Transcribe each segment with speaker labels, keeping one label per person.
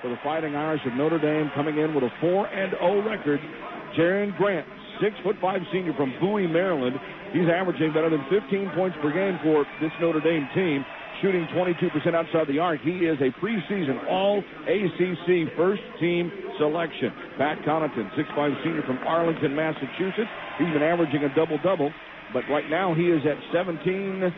Speaker 1: for the Fighting Irish of Notre Dame, coming in with a 4-0 record. Jaron Grant, 6'5" senior from Bowie, Maryland. He's averaging better than 15 points per game for this Notre Dame team, shooting 22% outside the arc. He is a preseason All-ACC first-team selection. Pat Connaughton, 6'5" senior from Arlington, Massachusetts. He's been averaging a double-double, but right now he is at 14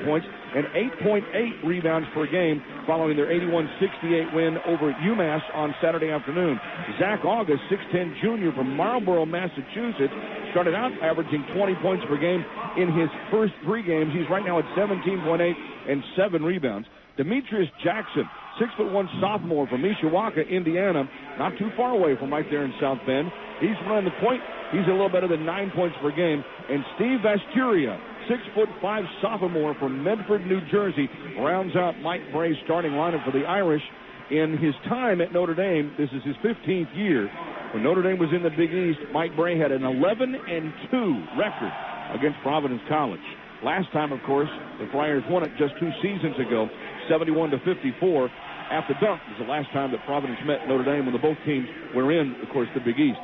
Speaker 1: points and 8.8 rebounds per game following their 81-68 win over UMass on Saturday afternoon. Zach August, 6'10" junior from Marlborough, Massachusetts, started out averaging 20 points per game in his first 3 games. He's right now at 17.8 and 7 rebounds. Demetrius Jackson, 6'1" sophomore from Mishawaka, Indiana, not too far away from right there in South Bend. He's running the point. He's a little better than 9 points per game. And Steve Vasturia, 6'5" sophomore from Medford, New Jersey, rounds out Mike Bray's starting lineup for the Irish. In his time at Notre Dame, this is his 15th year. When Notre Dame was in the Big East, Mike Bray had an 11-2 record against Providence College. Last time, of course, the Friars won it just 2 seasons ago, 71-54. At the Dunk was the last time that Providence met Notre Dame when both teams were in, of course, the Big East.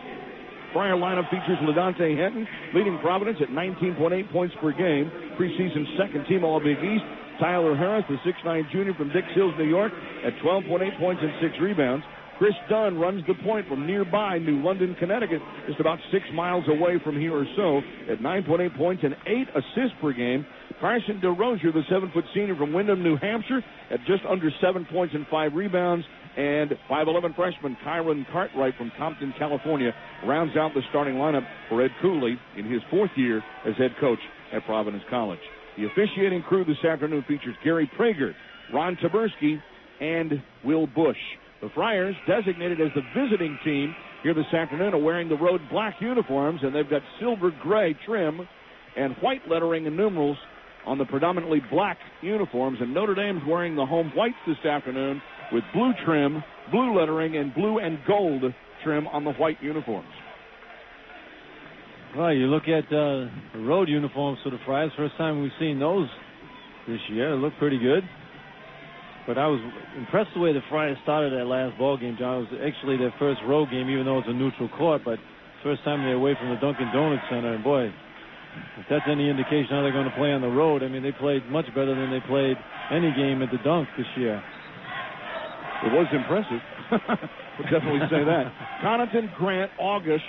Speaker 1: Friar lineup features LaDontae Henton, leading Providence at 19.8 points per game, preseason second-team All-Big East. Tyler Harris, the 6'9" junior from Dix Hills, New York, at 12.8 points and 6 rebounds. Chris Dunn runs the point from nearby New London, Connecticut, just about 6 miles away from here or so, at 9.8 points and 8 assists per game. Carson DeRozier, the 7-foot senior from Windham, New Hampshire, at just under 7 points and 5 rebounds. And 5'11" freshman Kyron Cartwright from Compton, California, rounds out the starting lineup for Ed Cooley in his 4th year as head coach at Providence College. The officiating crew this afternoon features Gary Prager, Ron Taberski, and Will Bush. The Friars, designated as the visiting team here this afternoon, are wearing the road black uniforms, and they've got silver-gray trim and white lettering and numerals on the predominantly black uniforms. And Notre Dame's wearing the home whites this afternoon with blue trim, blue lettering, and blue and gold trim on the white uniforms.
Speaker 2: Well, you look at the road uniforms for the Friars. First time we've seen those this year. They look pretty good. But I was impressed the way the Friars started that last ball game, John. It was actually their first road game, even though it's a neutral court. But first time they're away from the Dunkin' Donuts Center. And, boy, if that's any indication how they're going to play on the road, I mean, they played much better than they played any game at the Dunk this year.
Speaker 1: It was impressive. We'll definitely say that. Connaughton, Grant, August,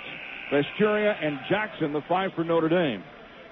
Speaker 1: Vesturia, and Jackson, the 5 for Notre Dame.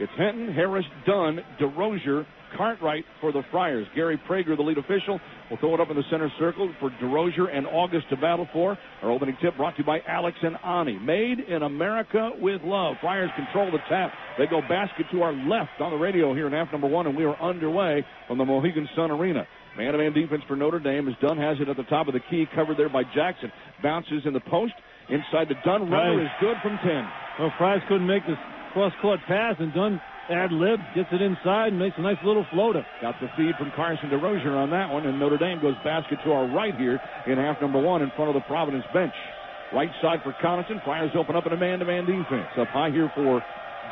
Speaker 1: It's Henton, Harris, Dunn, DeRozier, Cartwright for the Friars. Gary Prager, the lead official, will throw it up in the center circle for DeRozier and August to battle for. Our opening tip brought to you by Alex and Ani. Made in America with love. Friars control the tap. They go basket to our left on the radio here in half number 1, and we are underway from the Mohegan Sun Arena. Man-to-man defense for Notre Dame as Dunn has it at the top of the key, covered there by Jackson. Bounces in the post. Inside the Dunn. Runner is good from 10.
Speaker 2: Well, Friars couldn't make this cross-court pass, and Dunn ad-lib, gets it inside, and makes a nice little floater.
Speaker 1: Got the feed from Carson DeRozier on that one, and Notre Dame goes basket to our right here in half number 1 in front of the Providence bench. Right side for Connaughton. Friars open up in a man-to-man defense. Up high here for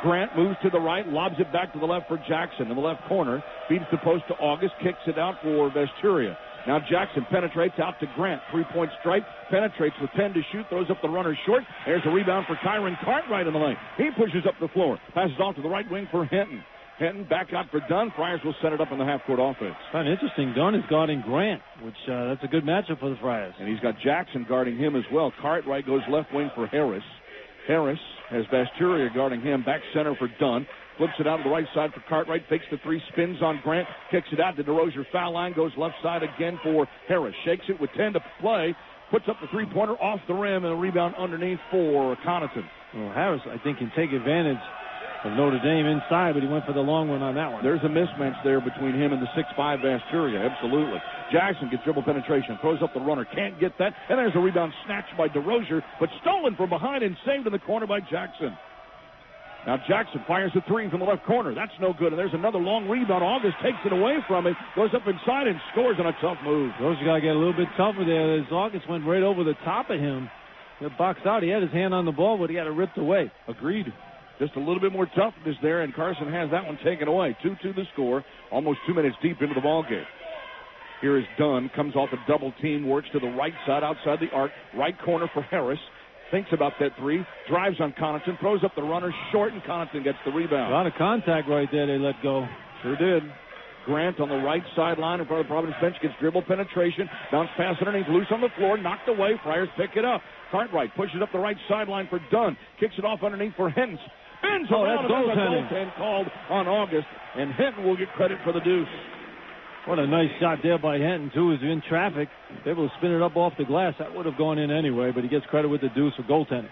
Speaker 1: Grant, moves to the right, lobs it back to the left for Jackson in the left corner. Feeds the post to August, kicks it out for Vesturia. Now Jackson penetrates out to Grant. 3-point strike, penetrates with 10 to shoot, throws up the runner short. There's a rebound for Kyron Cartwright in the lane. He pushes up the floor, passes off to the right wing for Henton. Henton back out for Dunn. Friars will set it up in the half-court offense.
Speaker 2: Kind of interesting. Dunn is guarding Grant, which that's a good matchup for the Friars.
Speaker 1: And he's got Jackson guarding him as well. Cartwright goes left wing for Harris. Harris has Vesturia guarding him. Back center for Dunn. Flips it out to the right side for Cartwright. Fakes the 3, spins on Grant. Kicks it out to DeRozier's foul line. Goes left side again for Harris. Shakes it with 10 to play. Puts up the 3-pointer off the rim and a rebound underneath for Connaughton.
Speaker 2: Well, Harris, I think, can take advantage of Notre Dame inside, but he went for the long one on that one.
Speaker 1: There's a mismatch there between him and the 6'5 Vesturia. Absolutely. Jackson gets dribble penetration. Throws up the runner. Can't get that. And there's a rebound snatched by DeRozier, but stolen from behind and saved in the corner by Jackson. Now Jackson fires a 3 from the left corner. That's no good. And there's another long rebound. August takes it away from him. Goes up inside and scores on a tough move.
Speaker 2: Those got to get a little bit tougher there. As August went right over the top of him. He boxed out. He had his hand on the ball, but he got it ripped away.
Speaker 1: Agreed. Just a little bit more toughness there, and Carson has that one taken away. 2-2 the score. Almost 2 minutes deep into the ball game. Here is Dunn, comes off a double team, works to the right side outside the arc, right corner for Harris. Thinks about that three, drives on Connaughton, throws up the runner short, and Connaughton gets the rebound.
Speaker 2: A lot of contact right there they let go.
Speaker 1: Sure did. Grant on the right sideline in front of the Providence bench gets dribble penetration, bounce pass underneath, loose on the floor, knocked away. Friars pick it up. Cartwright pushes up the right sideline for Dunn, kicks it off underneath for Hinton. Spins around, and there's a goaltend called on August, and Hinton will get credit for the deuce.
Speaker 2: What a nice shot there by Hinton, too. As in traffic, able to spin it up off the glass. That would have gone in anyway, but he gets credit with the deuce for goaltending.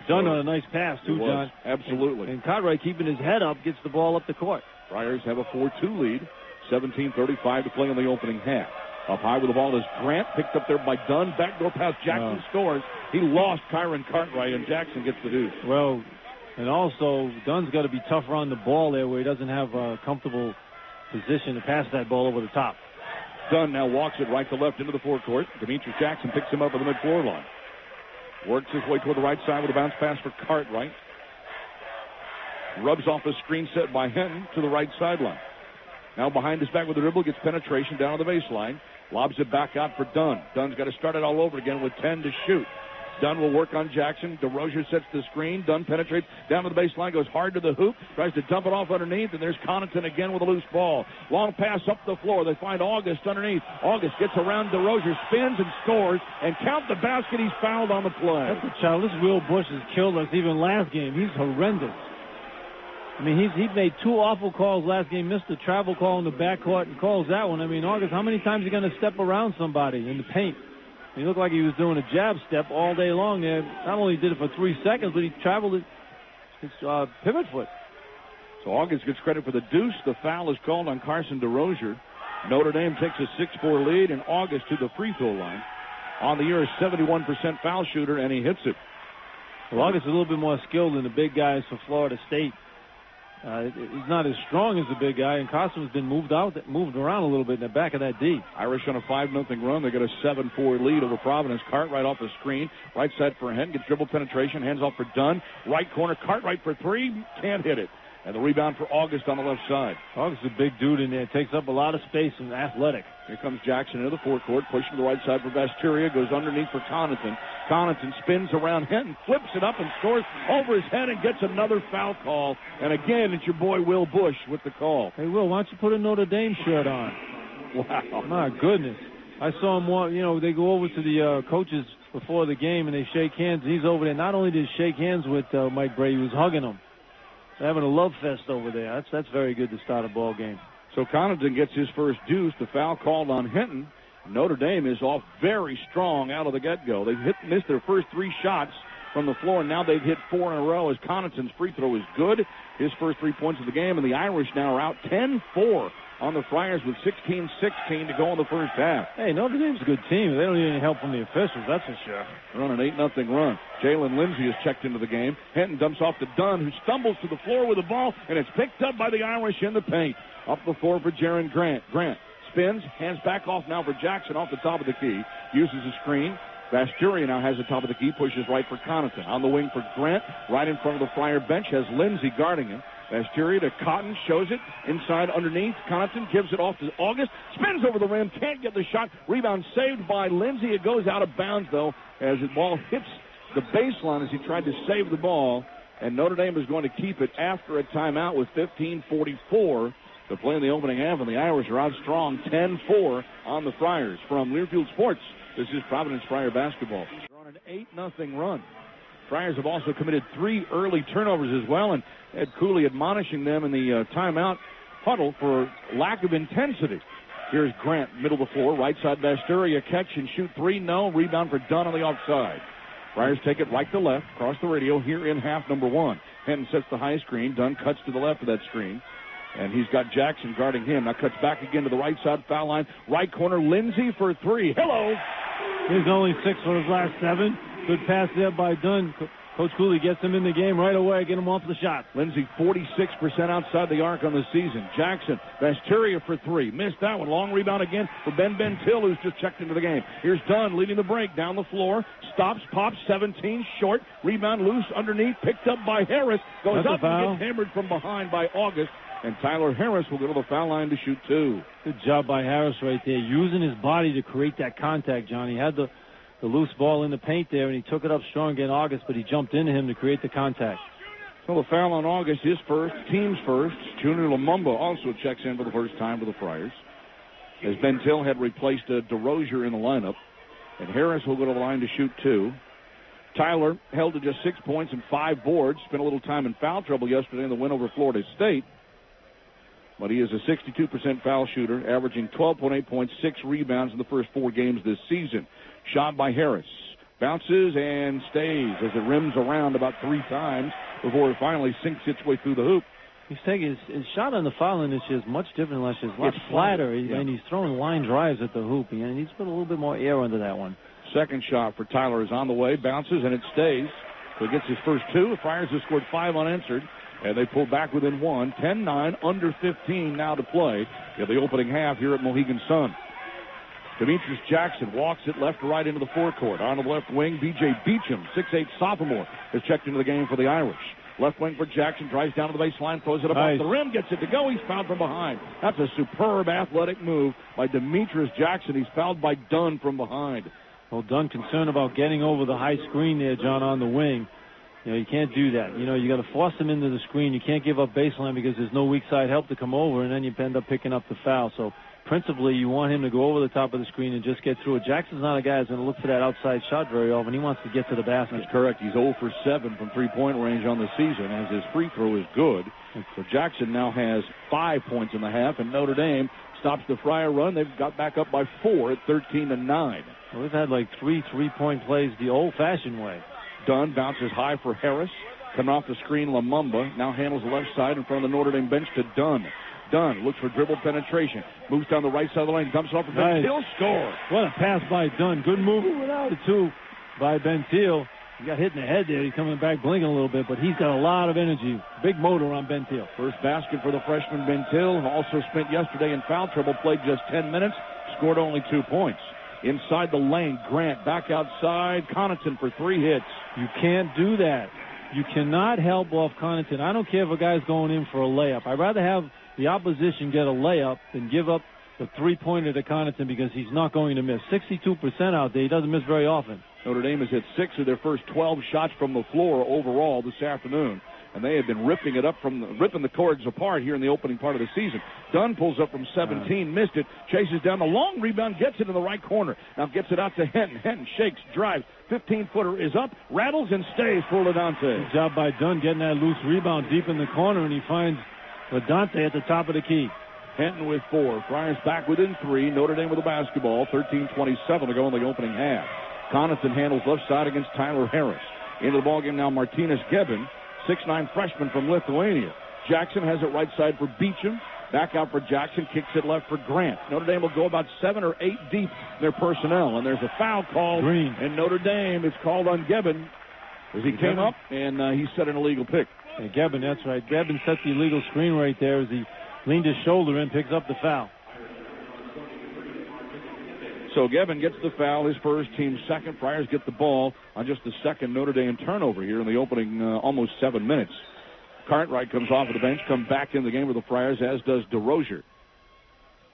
Speaker 2: Dunn on a nice pass, too, John.
Speaker 1: Absolutely.
Speaker 2: And Cartwright, keeping his head up, gets the ball up the court.
Speaker 1: Friars have a 4-2 lead. 17:35 to play in the opening half. Up high with the ball is Grant, picked up there by Dunn. Backdoor pass, Jackson scores. He lost Kyron Cartwright, and Jackson gets the deuce.
Speaker 2: Well, and also, Dunn's got to be tougher on the ball there where he doesn't have a comfortable position to pass that ball over the top.
Speaker 1: Dunn now walks it right to left into the forecourt. Demetrius Jackson picks him up at the mid-floor line. Works his way toward the right side with a bounce pass for Cartwright. Rubs off a screen set by Hinton to the right sideline. Now behind his back with the dribble, gets penetration down to the baseline. Lobs it back out for Dunn. Dunn's got to start it all over again with 10 to shoot. Dunn will work on Jackson. DeRozier sets the screen. Dunn penetrates down to the baseline, goes hard to the hoop, tries to dump it off underneath, and there's Connaughton again with a loose ball. Long pass up the floor. They find August underneath. August gets around DeRozier, spins and scores, and count the basket. He's fouled on the play.
Speaker 2: That's a child. This Will Bush has killed us even last game. He's horrendous. I mean, he made two awful calls last game, missed a travel call in the backcourt and calls that one. I mean, August, how many times are you going to step around somebody in the paint? He looked like he was doing a jab step all day long there. Not only did it for 3 seconds, but he traveled his pivot foot.
Speaker 1: So August gets credit for the deuce. The foul is called on Carson DeRozier. Notre Dame takes a 6-4 lead, and August to the free throw line. On the year, a 71% foul shooter, and he hits it.
Speaker 2: Well, August is a little bit more skilled than the big guys for Florida State. He's not as strong as the big guy, and Carson has been moved around a little bit in the back of that D.
Speaker 1: Irish on a 5-0 run. They get a 7-4 lead over Providence. Cartwright off the screen. Right side for Hinton. Gets dribble penetration. Hands off for Dunn. Right corner. Cartwright for three. Can't hit it. And the rebound for August on the left side.
Speaker 2: August is a big dude in there. Takes up a lot of space and athletic.
Speaker 1: Here comes Jackson into the forecourt. Pushing to the right side for Vasteria. Goes underneath for Connaughton. Connaughton spins around Hinton. Flips it up and scores over his head and gets another foul call. And again, it's your boy Will Bush with the call.
Speaker 2: Hey, Will, why don't you put a Notre Dame shirt on?
Speaker 1: Wow.
Speaker 2: My goodness. I saw him, they go over to the coaches before the game and they shake hands. And he's over there. Not only did he shake hands with Mike Brady, he was hugging him. They're having a love fest over there. That's very good to start a ball game.
Speaker 1: So Connaughton gets his first deuce. The foul called on Hinton. Notre Dame is off very strong out of the get-go. They've missed their first 3 shots from the floor, and now they've hit 4 in a row as Connaughton's free throw is good. His first 3 points of the game, and the Irish now are out 10-4 on the Friars with 16-16 to go in the first half.
Speaker 2: Hey, Notre Dame's a good team. They don't need any help from the officials, that's for sure.
Speaker 1: They're on an 8-0 run. Jalen Lindsey is checked into the game. Hinton dumps off to Dunn, who stumbles to the floor with the ball, and it's picked up by the Irish in the paint. Up the floor for Jaron Grant. Grant spins, hands back off now for Jackson off the top of the key. Uses a screen. Vasteria now has the top of the key, pushes right for Connaughton. On the wing for Grant, right in front of the Friar bench, has Lindsey guarding him. Vasteria to Cotton, shows it, inside underneath. Connaughton gives it off to August, spins over the rim, can't get the shot. Rebound saved by Lindsey. It goes out of bounds, though, as the ball hits the baseline as he tried to save the ball. And Notre Dame is going to keep it after a timeout with 15:44 to play in the opening half, and the Irish are out strong, 10-4 on the Friars. From Learfield Sports, this is Providence Friar basketball. They're on an 8-0 run. Friars have also committed 3 early turnovers as well, and Ed Cooley admonishing them in the timeout huddle for lack of intensity. Here's Grant, middle of the floor, right side Vasteria, catch and shoot 3, no. Rebound for Dunn on the offside. Friars take it right to left, across the radio here in half number 1. Hinton sets the high screen. Dunn cuts to the left of that screen. And he's got Jackson guarding him. Now cuts back again to the right side foul line. Right corner, Lindsey for 3. Hello!
Speaker 2: He's only 6 for his last 7. Good pass there by Dunn. Coach Cooley gets him in the game right away, get him off the shot.
Speaker 1: Lindsey 46% outside the arc on the season. Jackson, Vasteria for 3. Missed that one. Long rebound again for Ben Till, who's just checked into the game. Here's Dunn leading the break down the floor. Stops, pops, 17, short. Rebound loose underneath, picked up by Harris. Goes up and gets hammered from behind by August. and Tyler Harris will go to the foul line to shoot 2.
Speaker 2: Good job by Harris right there, using his body to create that contact, John. He had the loose ball in the paint there, and he took it up strong again August, but he jumped into him to create the contact.
Speaker 1: So the foul on August is first, team's first. Junior Lumumba also checks in for the first time for the Friars, as Ben Till had replaced DeRozier in the lineup. And Harris will go to the line to shoot 2. Tyler held to just 6 points and 5 boards. Spent a little time in foul trouble yesterday in the win over Florida State. But he is a 62% foul shooter, averaging 12.8 points, 6 rebounds in the first 4 games this season. Shot by Harris. Bounces and stays as it rims around about 3 times before it finally sinks its way through the hoop.
Speaker 2: He's taking his shot on the foul line this year is much different than last year. It's much flatter, and he's throwing line drives at the hoop. He needs to put a little bit more air under that one.
Speaker 1: Second shot for Tyler is on the way, bounces, and it stays. So he gets his first 2. The Friars have scored 5 unanswered, and they pull back within 1. 10-9, under 15 now to play in the opening half here at Mohegan Sun. Demetrius Jackson walks it left to right into the forecourt. On the left wing, B.J. Beecham, 6'8 sophomore, has checked into the game for the Irish. Left wing for Jackson, drives down to the baseline, throws it up off the rim, gets it to go. He's fouled from behind. That's a superb athletic move by Demetrius Jackson. He's fouled by Dunn from behind.
Speaker 2: Well, Dunn concerned about getting over the high screen there, John, on the wing. You can't do that. You got to force him into the screen. You can't give up baseline because there's no weak side help to come over, and then you end up picking up the foul. So principally, you want him to go over the top of the screen and just get through it. Jackson's not a guy who's going to look for that outside shot very often. He wants to get to the basket.
Speaker 1: That's correct. He's 0 for 7 from three-point range on the season, as his free throw is good. So Jackson now has 5 points in the half, and Notre Dame stops the Friar run. They've got back up by 4 at 13-9.
Speaker 2: Well, we've had like 3 3-point plays the old-fashioned way.
Speaker 1: Dunn bounces high for Harris. Coming off the screen, Lumumba now handles the left side in front of the Notre Dame bench to Dunn. Dunn looks for dribble penetration. Moves down the right side of the lane. Dumps it off for Ben Thiel. Score.
Speaker 2: What a pass by Dunn. Good move without it, too, by Ben Thiel. He got hit in the head there. He's coming back blinking a little bit, but he's got a lot of energy. Big motor on Ben Thiel.
Speaker 1: First basket for the freshman Ben Thiel. Also spent yesterday in foul trouble. Played just 10 minutes. Scored only 2 points. Inside the lane, Grant back outside. Connaughton for 3 hits.
Speaker 2: You can't do that. You cannot help off Connaughton. I don't care if a guy's going in for a layup. I'd rather have the opposition get a layup than give up the 3-pointer to Connaughton because he's not going to miss. 62% out there. He doesn't miss very often.
Speaker 1: Notre Dame has hit 6 of their first 12 shots from the floor overall this afternoon. And they have been ripping it up ripping the cords apart here in the opening part of the season. Dunn pulls up from 17, missed it, chases down the long rebound, gets it in the right corner. Now gets it out to Henton. Henton shakes, drives, 15-footer is up, rattles and stays for Ladante.
Speaker 2: Good job by Dunn getting that loose rebound deep in the corner, and he finds Ladante at the top of the key.
Speaker 1: Henton with 4. Friars back within 3. Notre Dame with the basketball. 13:27 to go in the opening half. Connaughton handles left side against Tyler Harris. Into the ballgame now, Martinez Gebben. 6'9" freshman from Lithuania. Jackson has it right side for Beecham. Back out for Jackson. Kicks it left for Grant. Notre Dame will go about 7 or 8 deep in their personnel. And there's a foul called.
Speaker 2: Green.
Speaker 1: And Notre Dame is called on Gebben as he came up and he set an illegal pick.
Speaker 2: And Gebben, that's right. Gebben set the illegal screen right there as he leaned his shoulder in, picks up the foul.
Speaker 1: So Gebben gets the foul, his first, team's second. Friars get the ball on just the second Notre Dame turnover here in the opening almost 7 minutes. Cartwright comes off of the bench, comes back in the game with the Friars, as does DeRozier.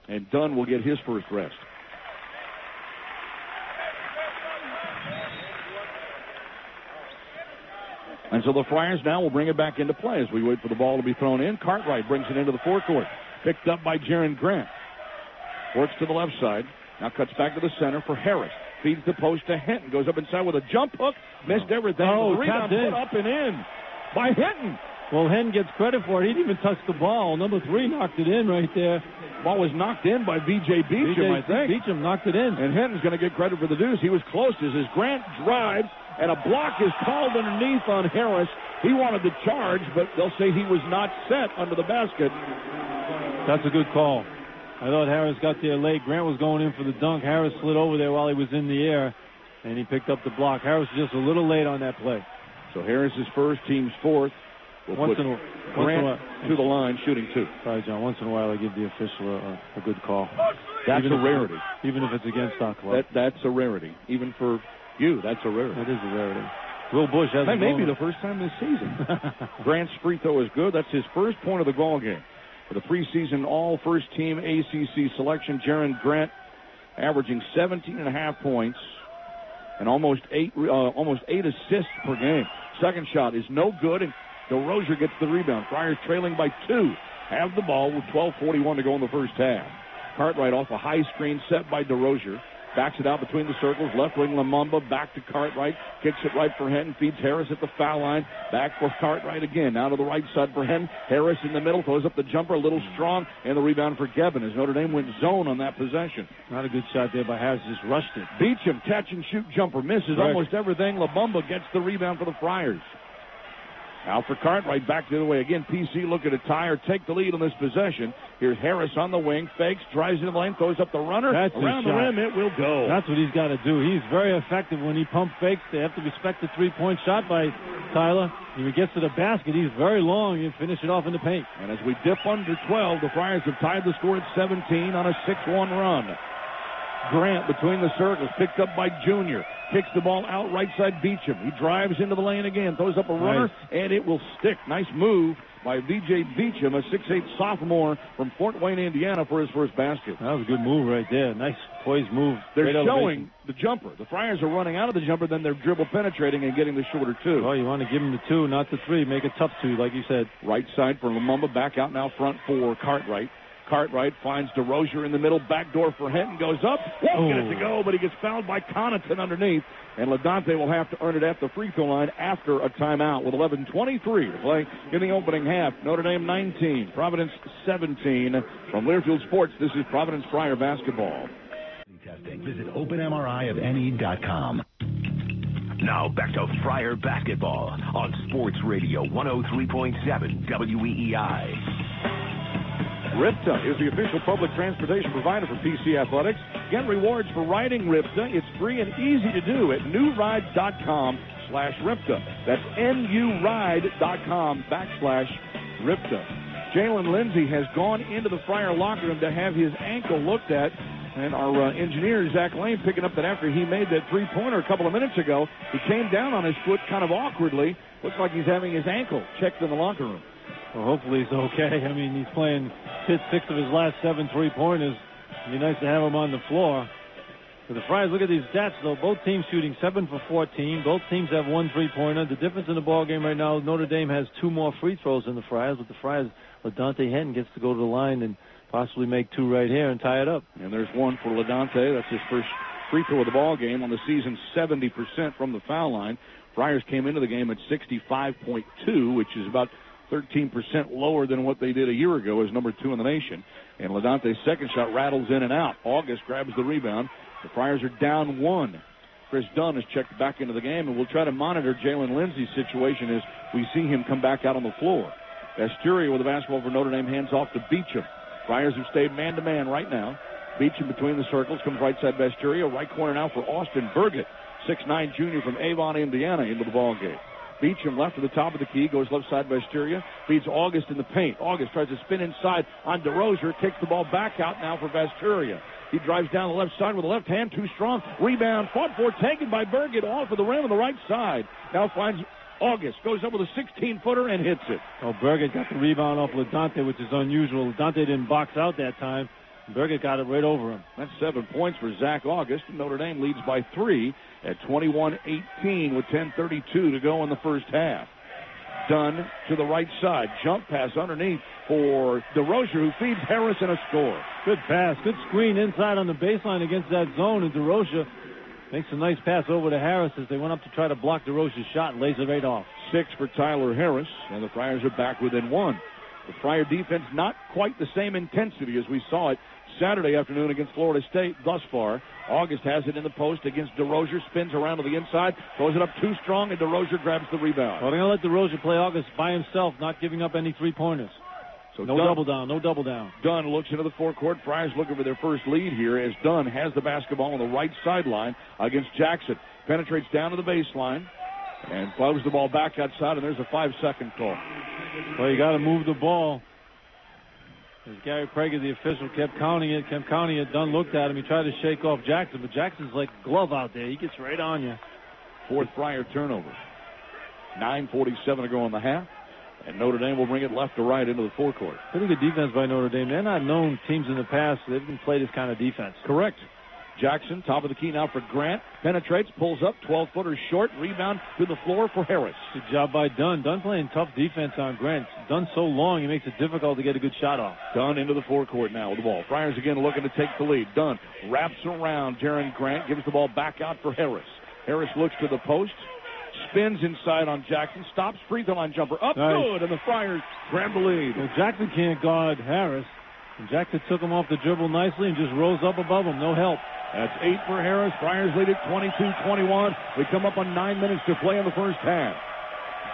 Speaker 1: And Dunn will get his first rest. And so the Friars now will bring it back into play as we wait for the ball to be thrown in. Cartwright brings it into the forecourt. Picked up by Jaron Grant. Works to the left side. Now cuts back to the center for Harris. Feeds the post to Henton. Goes up inside with a jump hook. Missed everything.
Speaker 2: Oh,
Speaker 1: the rebound put up and in by Henton.
Speaker 2: Well, Henton gets credit for it. He didn't even touch the ball. Number 3 knocked it in right there.
Speaker 1: Ball was knocked in by B.J. Beecham, I think.
Speaker 2: Beecham knocked it in.
Speaker 1: And Henton's going to get credit for the deuce. He was closest as Grant drives, and a block is called underneath on Harris. He wanted the charge, but they'll say he was not set under the basket.
Speaker 2: That's a good call. I thought Harris got there late. Grant was going in for the dunk. Harris slid over there while he was in the air, and he picked up the block. Harris was just a little late on that play.
Speaker 1: So Harris is first, team's fourth. We'll put Grant to the line, shooting 2.
Speaker 2: Sorry, John. Once in a while, I give the official a good call.
Speaker 1: That's a rarity.
Speaker 2: Even if it's against our club.
Speaker 1: That's a rarity. Even for you, that's a rarity.
Speaker 2: It is a rarity. Will Bush hasn't.
Speaker 1: That may be the first time this season. Grant's free throw is good. That's his first point of the ball game. For the preseason all-first-team ACC selection, Jaron Grant averaging 17.5 points and almost eight assists per game. Second shot is no good, and DeRozier gets the rebound. Friars trailing by 2. Have the ball with 12:41 to go in the first half. Cartwright off a high screen set by DeRozier. Backs it out between the circles. Left wing Lumumba back to Cartwright. Kicks it right for Henton. Feeds Harris at the foul line. Back for Cartwright again. Now to the right side for Henton. Harris in the middle. Throws up the jumper. A little strong. And the rebound for Gevin as Notre Dame went zone on that possession.
Speaker 2: Not a good shot there by Harris. Just rushed it.
Speaker 1: Beecham catch and shoot jumper. Misses almost everything. Lumumba gets the rebound for the Friars. Now for Cartwright, back the other way. Again, PC looking to tie or take the lead on this possession. Here's Harris on the wing, fakes, drives into the lane, throws up the runner.
Speaker 2: That's
Speaker 1: around the rim, it will go.
Speaker 2: That's what he's got to do. He's very effective when he pump fakes. They have to respect the three-point shot by Tyler. When he gets to the basket, he's very long. You finish it off in the paint.
Speaker 1: And as we dip under 12, the Friars have tied the score at 17 on a 6-1 run. Grant between the circles, picked up by Junior. Kicks the ball out right side Beecham. He drives into the lane again, throws up a runner, and it will stick. Nice move by V.J. Beecham, a 6'8 sophomore from Fort Wayne, Indiana, for his first basket.
Speaker 2: That was a good move right there. Nice poised move.
Speaker 1: They're showing the jumper. The Friars are running out of the jumper, then they're dribble penetrating and getting the shorter two.
Speaker 2: Oh, you want to give them the 2, not the 3. Make a tough 2, like you said.
Speaker 1: Right side for Lumumba, back out now front for Cartwright. Cartwright finds DeRozier in the middle, backdoor for Henton, goes up, won't get it to go, but he gets fouled by Connaughton underneath, and LaDante will have to earn it at the free throw line after a timeout with 11:23 to play in the opening half. Notre Dame 19, Providence 17. From Learfield Sports, this is Providence Friar basketball.
Speaker 3: Testing. Visit openmrifne.com. Now back to Friar basketball on Sports Radio 103.7 WEEI.
Speaker 1: RIPTA is the official public transportation provider for PC Athletics. Get rewards for riding RIPTA. It's free and easy to do at newride.com/RIPTA. That's nuride.com/RIPTA. Jalen Lindsey has gone into the Friar locker room to have his ankle looked at. And our engineer, Zach Lane, picking up that after he made that three-pointer a couple of minutes ago, he came down on his foot kind of awkwardly. Looks like he's having his ankle checked in the locker room.
Speaker 2: Well, hopefully he's okay. I mean, he's hit 6 of his last 7 three-pointers. It'd be nice to have him on the floor. For the Friars, look at these stats, though. Both teams shooting 7 for 14. Both teams have 1 three-pointer. The difference in the ball game right now, Notre Dame has 2 more free throws than the Friars. But the Friars, LaDante Henton gets to go to the line and possibly make 2 right here and tie it up.
Speaker 1: And there's 1 for LaDante. That's his first free throw of the ball game. On the season, 70% from the foul line. Friars came into the game at 65.2, which is about 13% lower than what they did a year ago as number 2 in the nation. And LaDante's second shot rattles in and out. August grabs the rebound. The Friars are down 1. Chris Dunn has checked back into the game, and we'll try to monitor Jalen Lindsey's situation as we see him come back out on the floor. Asturia with the basketball for Notre Dame, hands off to Beecham. Friars have stayed man-to-man right now. Beecham between the circles, comes right side Asturia. Right corner now for Austin Burgett, 6'9 junior from Avon, Indiana, into the ball game. Beecham left to the top of the key, goes left side by Asturia, feeds August in the paint. August tries to spin inside on DeRozier, kicks the ball back out now for Vasturia. He drives down the left side with the left hand, too strong. Rebound, fought for, taken by Burgett, off of the rim on the right side. Now finds August, goes up with a 16-footer and hits it.
Speaker 2: Oh, Burgett got the rebound off LaDante, which is unusual. LaDante didn't box out that time. Burgett got it right over him.
Speaker 1: That's 7 points for Zach August. Notre Dame leads by 3 at 21-18 with 10:32 to go in the first half. Dunn to the right side. Jump pass underneath for DeRozier, who feeds Harris and a score.
Speaker 2: Good pass. Good screen inside on the baseline against that zone, and DeRozier makes a nice pass over to Harris as they went up to try to block DeRozier's shot and lays it right off.
Speaker 1: 6 for Tyler Harris, and the Friars are back within 1. The Friar defense not quite the same intensity as we saw it Saturday afternoon against Florida State thus far. August has it in the post against DeRozier, spins around to the inside, throws it up too strong, and DeRozier grabs the rebound.
Speaker 2: Well, they're going to let DeRozier play August by himself, not giving up any three-pointers. So no double down.
Speaker 1: Dunn looks into the forecourt. Friars looking for their first lead here as Dunn has the basketball on the right sideline against Jackson. Penetrates down to the baseline and flows the ball back outside, and there's a 5-second call.
Speaker 2: Well, you got to move the ball. As Gary Prager, the official, kept counting it. Dunn looked at him. He tried to shake off Jackson, but Jackson's like a glove out there. He gets right on you.
Speaker 1: 4th Friar turnover. 9:47 to go in the half. And Notre Dame will bring it left to right into the forecourt.
Speaker 2: Pretty good defense by Notre Dame. They're not known teams in the past. They didn't play this kind of defense.
Speaker 1: Correct. Jackson, top of the key now for Grant. Penetrates, pulls up, 12-footer short. Rebound to the floor for Harris.
Speaker 2: Good job by Dunn. Dunn playing tough defense on Grant. Dunn so long, he makes it difficult to get a good shot off.
Speaker 1: Dunn into the forecourt now with the ball. Friars again looking to take the lead. Dunn wraps around Jaron Grant, gives the ball back out for Harris. Harris looks to the post, spins inside on Jackson, stops, free throw line jumper. Up nice. Good, and the Friars grab the lead.
Speaker 2: Well, Jackson can't guard Harris. And Jackson took him off the dribble nicely and just rose up above him. No help.
Speaker 1: That's 8 for Harris. Friars lead it 22-21. We come up on 9 minutes to play in the first half.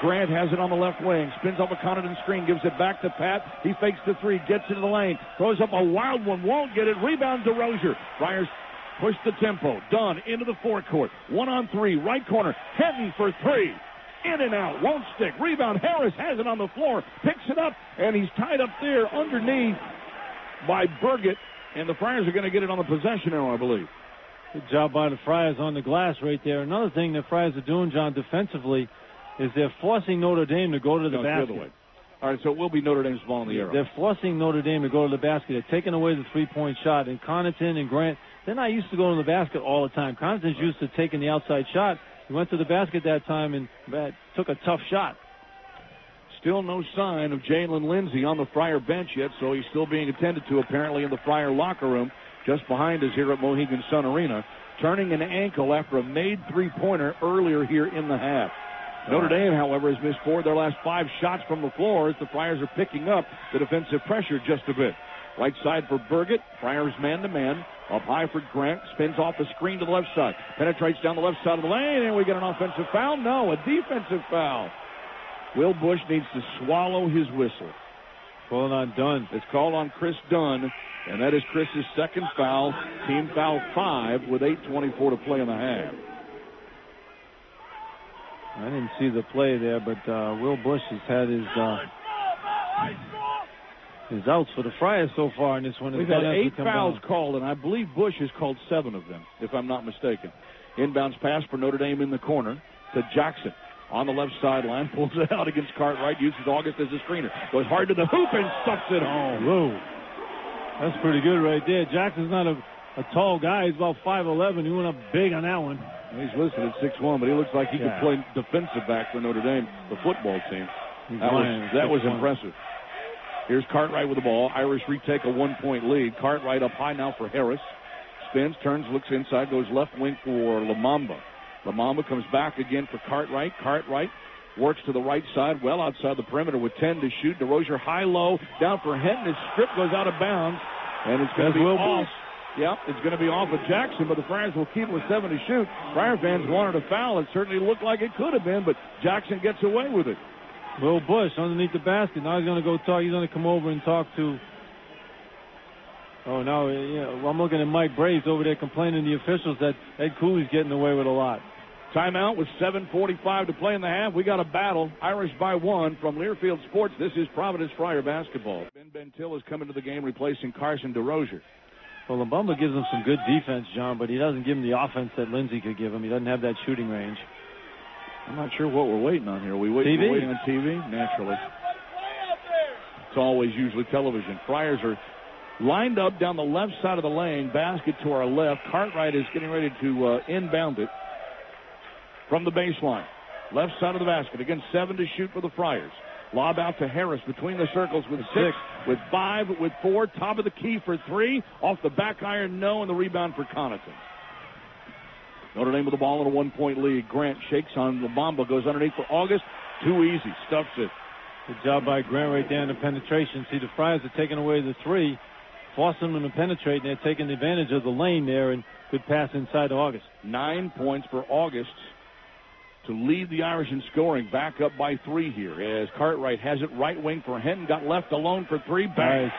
Speaker 1: Grant has it on the left wing. Spins off a Connaughton screen. Gives it back to Pat. He fakes the three. Gets into the lane. Throws up a wild one. Won't get it. Rebound to Rozier. Friars push the tempo. Dunn into the forecourt. 1-on-3. Right corner. Henton for three. In and out. Won't stick. Rebound. Harris has it on the floor. Picks it up. And he's tied up there underneath by Burgett. And the Friars are going to get it on the possession arrow, I believe.
Speaker 2: Good job by the Friars on the glass right there. Another thing the Friars are doing, John, defensively, is they're forcing Notre Dame to go to the basket.
Speaker 1: The other way. All right, so it will be Notre Dame's ball in the arrow.
Speaker 2: They're forcing Notre Dame to go to the basket. They're taking away the three-point shot. And Connaughton and Grant, they're not used to going to the basket all the time. Connaughton's used to taking the outside shot. He went to the basket that time and took a tough shot.
Speaker 1: Still no sign of Jalen Lindsey on the Friar bench yet, so he's still being attended to apparently in the Friar locker room just behind us here at Mohegan Sun Arena, turning an ankle after a made three-pointer earlier here in the half. Notre Dame, however, has missed 4 of their last 5 shots from the floor as the Friars are picking up the defensive pressure just a bit. Right side for Burgett. Friars man-to-man. Up high for Grant. Spins off the screen to the left side. Penetrates down the left side of the lane, and we get an offensive foul. No, a defensive foul. Will Bush needs to swallow his whistle.
Speaker 2: Called on Dunn.
Speaker 1: It's called on Chris Dunn, and that is Chris's second foul. Team foul 5 with 8:24 to play in the half.
Speaker 2: I didn't see the play there, but Will Bush has had his outs for the Friars so far in this one.
Speaker 1: We've had 8 fouls called, and I believe Bush has called 7 of them, if I'm not mistaken. Inbounds pass for Notre Dame in the corner to Jackson. On the left sideline, pulls it out against Cartwright, uses August as a screener. Goes hard to the hoop and stuffs it home.
Speaker 2: Whoa. That's pretty good right there. Jackson's not a tall guy. He's about 5'11". He went up big on that one.
Speaker 1: He's listed at 6'1", but he looks like he could play defensive back for Notre Dame, the football team. That was impressive. Here's Cartwright with the ball. Irish retake a 1-point lead. Cartwright up high now for Harris. Spins, turns, looks inside, goes left wing for Lamamba. Lamamba comes back again for Cartwright. Cartwright works to the right side, well outside the perimeter with 10 to shoot. DeRozier high-low, down for Henton. His strip goes out of bounds, and it's going to be off. Yep, it's going to be off of Jackson, but the Friars will keep it with 7 to shoot. Friar fans wanted a foul. It certainly looked like it could have been, but Jackson gets away with it.
Speaker 2: Will Bush underneath the basket. Now he's going to go talk. He's going to come over and talk to... Oh, no, I'm looking at Mike Braves over there complaining to the officials that Ed Cooley's getting away with a lot.
Speaker 1: Timeout with 7:45 to play in the half. We got a battle. Irish by 1 from Learfield Sports. This is Providence Friar basketball. Ben Bentil is coming to the game replacing Carson DeRozier.
Speaker 2: Well, Lamamba gives him some good defense, John, but he doesn't give him the offense that Lindsey could give him. He doesn't have that shooting range.
Speaker 1: I'm not sure what we're waiting on here. We're waiting on TV? Naturally. It's always usually television. Friars are lined up down the left side of the lane. Basket to our left. Cartwright is getting ready to inbound it from the baseline. Left side of the basket. Again, 7 to shoot for the Friars. Lob out to Harris between the circles with 6, with 5, with 4. Top of the key for 3. Off the back iron, no, and the rebound for Connaughton. Notre Dame with the ball in a 1-point lead. Grant shakes on Lamamba, goes underneath for August. Too easy, stuffs it.
Speaker 2: Good job by Grant right there in the penetration. See, the Friars are taking away the 3, forcing them to penetrate, and they're taking advantage of the lane there, and good pass inside to August.
Speaker 1: 9 points for August to lead the Irish in scoring. Back up by 3 here as Cartwright has it right wing for Henton. Got left alone for 3. Bang.
Speaker 2: Nice.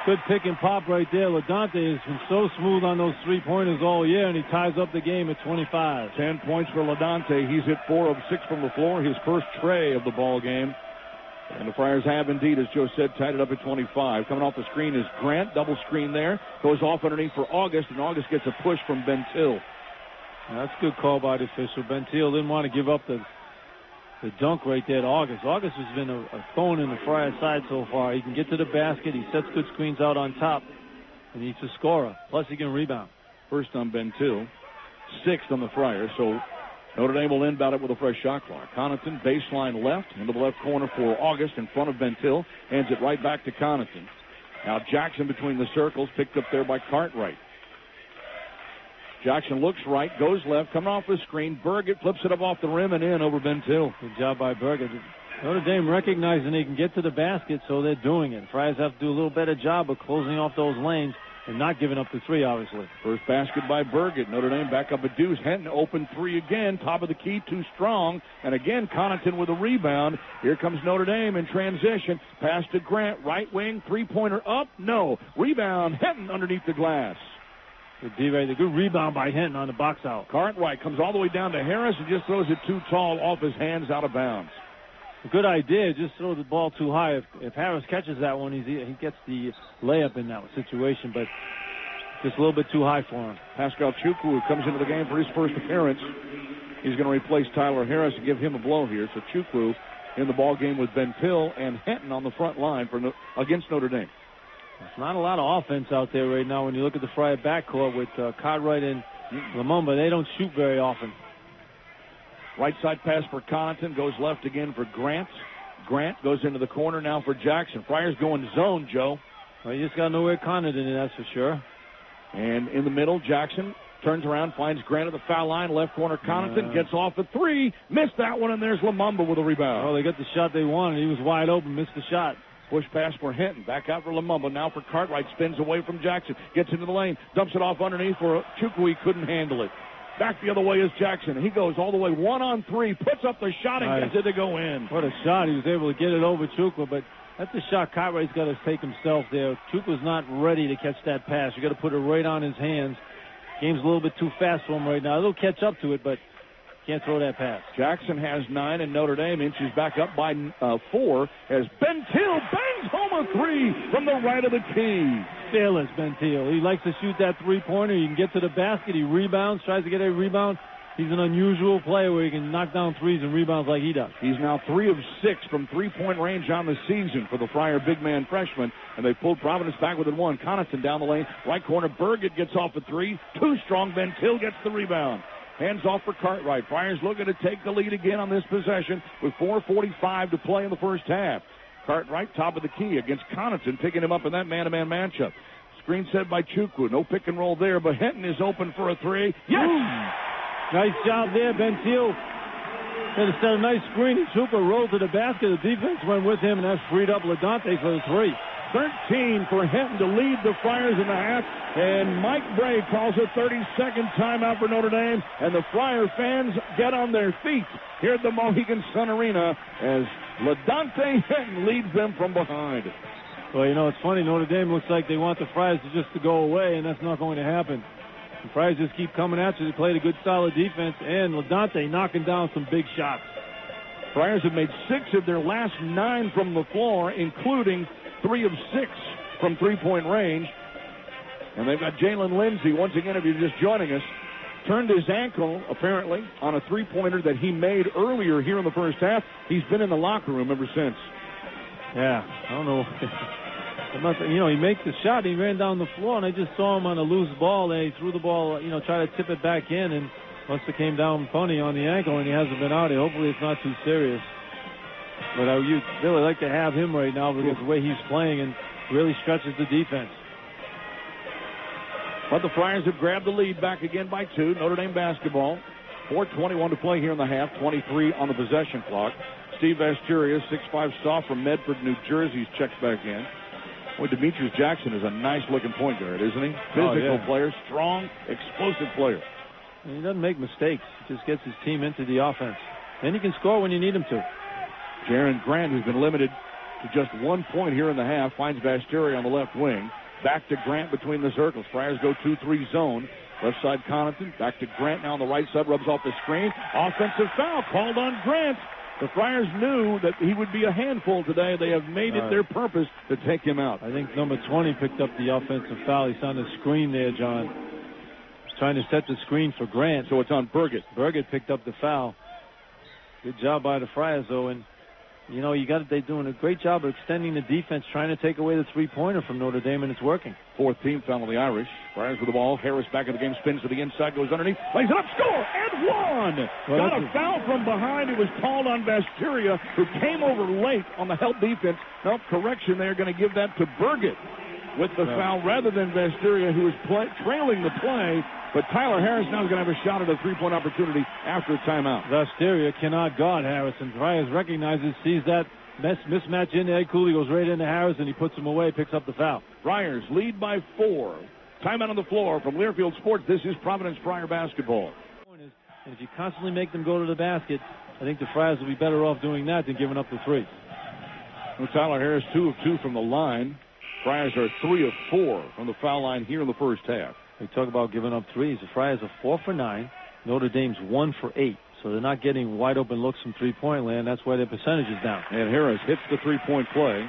Speaker 2: Good pick and pop right there. LaDante has been so smooth on those 3-pointers all year, and he ties up the game at 25.
Speaker 1: 10 points for LaDante. He's hit 4 of 6 from the floor, his first tray of the ball game. And the Friars have indeed, as Joe said, tied it up at 25. Coming off the screen is Grant. Double screen there. Goes off underneath for August, and August gets a push from Bentil.
Speaker 2: That's a good call by the official. Bentil didn't want to give up the the dunk right there to August. August has been a thorn in the Friars' side so far. He can get to the basket. He sets good screens out on top. And he's a scorer. Plus, he can rebound.
Speaker 1: First on Bentil. Sixth on the Friars. So Notre Dame will inbound it with a fresh shot clock. Connaughton, baseline left, into the left corner for August in front of Bentil. Hands it right back to Connaughton. Now Jackson between the circles, picked up there by Cartwright. Jackson looks right, goes left, coming off the screen. Burgett flips it up off the rim and in over Bentil.
Speaker 2: Good job by Burgett. Notre Dame recognizing they can get to the basket, so they're doing it. Friars have to do a little better job of closing off those lanes and not giving up the three, obviously.
Speaker 1: First basket by Burgett. Notre Dame back up a deuce. Henton open three again. Top of the key, too strong. And again, Connaughton with a rebound. Here comes Notre Dame in transition. Pass to Grant. Right wing, three-pointer up. No. Rebound. Henton underneath the glass.
Speaker 2: Good D-Ray. The good rebound by Henton on the box out.
Speaker 1: Cartwright comes all the way down to Harris and just throws it too tall off his hands out of bounds.
Speaker 2: A good idea. Just throw the ball too high. If Harris catches that one, he gets the layup in that situation, but just a little bit too high for him.
Speaker 1: Pascal Chukwu comes into the game for his first appearance. He's going to replace Tyler Harris and give him a blow here. So Chukwu in the ball game with Bentil and Henton on the front line against Notre Dame.
Speaker 2: There's not a lot of offense out there right now when you look at the Friar backcourt with Cartwright and Lumumba. They don't shoot very often.
Speaker 1: Right side pass for Connaughton. Goes left again for Grant. Grant goes into the corner now for Jackson. Friars going zone, Joe.
Speaker 2: Well, you just got to know where Connaughton is, that's for sure.
Speaker 1: And in the middle, Jackson turns around, finds Grant at the foul line. Left corner, Connaughton gets off the three. Missed that one, and there's Lumumba with a rebound.
Speaker 2: Oh, they got the shot they wanted. He was wide open, missed the shot.
Speaker 1: Push pass for Hinton. Back out for Lumumba. Now for Cartwright. Spins away from Jackson. Gets into the lane. Dumps it off underneath for Chukwu. He couldn't handle it. Back the other way is Jackson. He goes all the way 1-on-3. Puts up the shot and gets it to go in.
Speaker 2: What a shot. He was able to get it over Chukwu, but that's the shot Cartwright's got to take himself there. Chukwu's not ready to catch that pass. You got to put it right on his hands. Game's a little bit too fast for him right now. He'll catch up to it, but can't throw that pass.
Speaker 1: Jackson has 9, and Notre Dame inches back up by 4 as Bentil bangs home a three from the right of the key.
Speaker 2: Fearless Bentil. He likes to shoot that three-pointer. He can get to the basket. He rebounds, tries to get a rebound. He's an unusual player where he can knock down threes and rebounds like he does.
Speaker 1: He's now 3 of 6 from three-point range on the season for the Friar big man freshman, and they pulled Providence back within 1. Connaughton down the lane. Right corner, Burgett gets off a three. Too strong. Bentil gets the rebound. Hands off for Cartwright. Friars looking to take the lead again on this possession with 4:45 to play in the first half. Cartwright, top of the key against Connaughton, picking him up in that man-to-man matchup. Screen set by Chukwu. No pick and roll there, but Henton is open for a three. Yes!
Speaker 2: Ooh. Nice job there, Bentil. Had to set a nice screen, and Chukwu rolled to the basket. The defense went with him, and that's freed up Ladante for the three.
Speaker 1: 13 for Henton to lead the Friars in the half, and Mike Bray calls a 30-second timeout for Notre Dame, and the Friar fans get on their feet here at the Mohegan Sun Arena as Ladante Henton leads them from behind.
Speaker 2: Well, you know, it's funny. Notre Dame looks like they want the Friars to go away, and that's not going to happen. The Friars just keep coming at you. They played a good, solid defense, and Ladante knocking down some big shots.
Speaker 1: Friars have made 6 of their last 9 from the floor, including 3 of 6 from three-point range. And they've got Jalen Lindsey, once again, if you're just joining us, turned his ankle, apparently, on a three-pointer that he made earlier here in the first half. He's been in the locker room ever since.
Speaker 2: Yeah, I don't know. You know, he makes the shot. He ran down the floor, and I just saw him on a loose ball, and he threw the ball, you know, tried to tip it back in, and must have came down funny on the ankle, and he hasn't been out here. Hopefully it's not too serious. But you'd really like to have him right now because the way he's playing and really stretches the defense.
Speaker 1: But the Friars have grabbed the lead back again by 2. Notre Dame basketball. 4:21 to play here in the half. 23 on the possession clock. Steve Asturias, 6'5" soft from Medford, New Jersey, checks back in. Boy, Demetrius Jackson is a nice-looking point guard, isn't he? Physical player, strong, explosive player.
Speaker 2: And he doesn't make mistakes. He just gets his team into the offense. And he can score when you need him to.
Speaker 1: Jaron Grant, who's been limited to just 1 point here in the half, finds Vasteri on the left wing. Back to Grant between the circles. Friars go 2-3 zone. Left side Connaughton. Back to Grant now on the right side. Rubs off the screen. Offensive foul called on Grant. The Friars knew that he would be a handful today. They have made it their purpose to take him out.
Speaker 2: I think number 20 picked up the offensive foul. He's on the screen there, John. He's trying to set the screen for Grant.
Speaker 1: So it's on Burgett.
Speaker 2: Burgett picked up the foul. Good job by the Friars, though, and you know, they're doing a great job of extending the defense, trying to take away the three-pointer from Notre Dame, and it's working.
Speaker 1: Fourth team foul on the Irish. Friars with the ball. Harris back in the game, spins to the inside, goes underneath, lays it up, score, and one!
Speaker 2: Well,
Speaker 1: got a foul from behind. It was called on Basteria, who came over late on the help defense. Help correction, they're going to give that to Burgett with the foul rather than Basteria, who was trailing the play. But Tyler Harris now is going to have a shot at a three-point opportunity after a timeout.
Speaker 2: Basteria cannot guard Harris, and Friars recognizes, sees that mismatch in there. Cooley goes right into Harris, and he puts him away, picks up the foul.
Speaker 1: Friars lead by 4. Timeout on the floor from Learfield Sports. This is Providence Friar basketball.
Speaker 2: And if you constantly make them go to the basket, I think the Friars will be better off doing that than giving up the three.
Speaker 1: Well, Tyler Harris, 2 of 2 from the line. Friars are 3 of 4 from the foul line here in the first half.
Speaker 2: We talk about giving up threes. The Friars are 4 for 9. Notre Dame's 1 for 8. So they're not getting wide open looks from three-point land. That's why their percentage is down.
Speaker 1: And Harris hits the three-point play.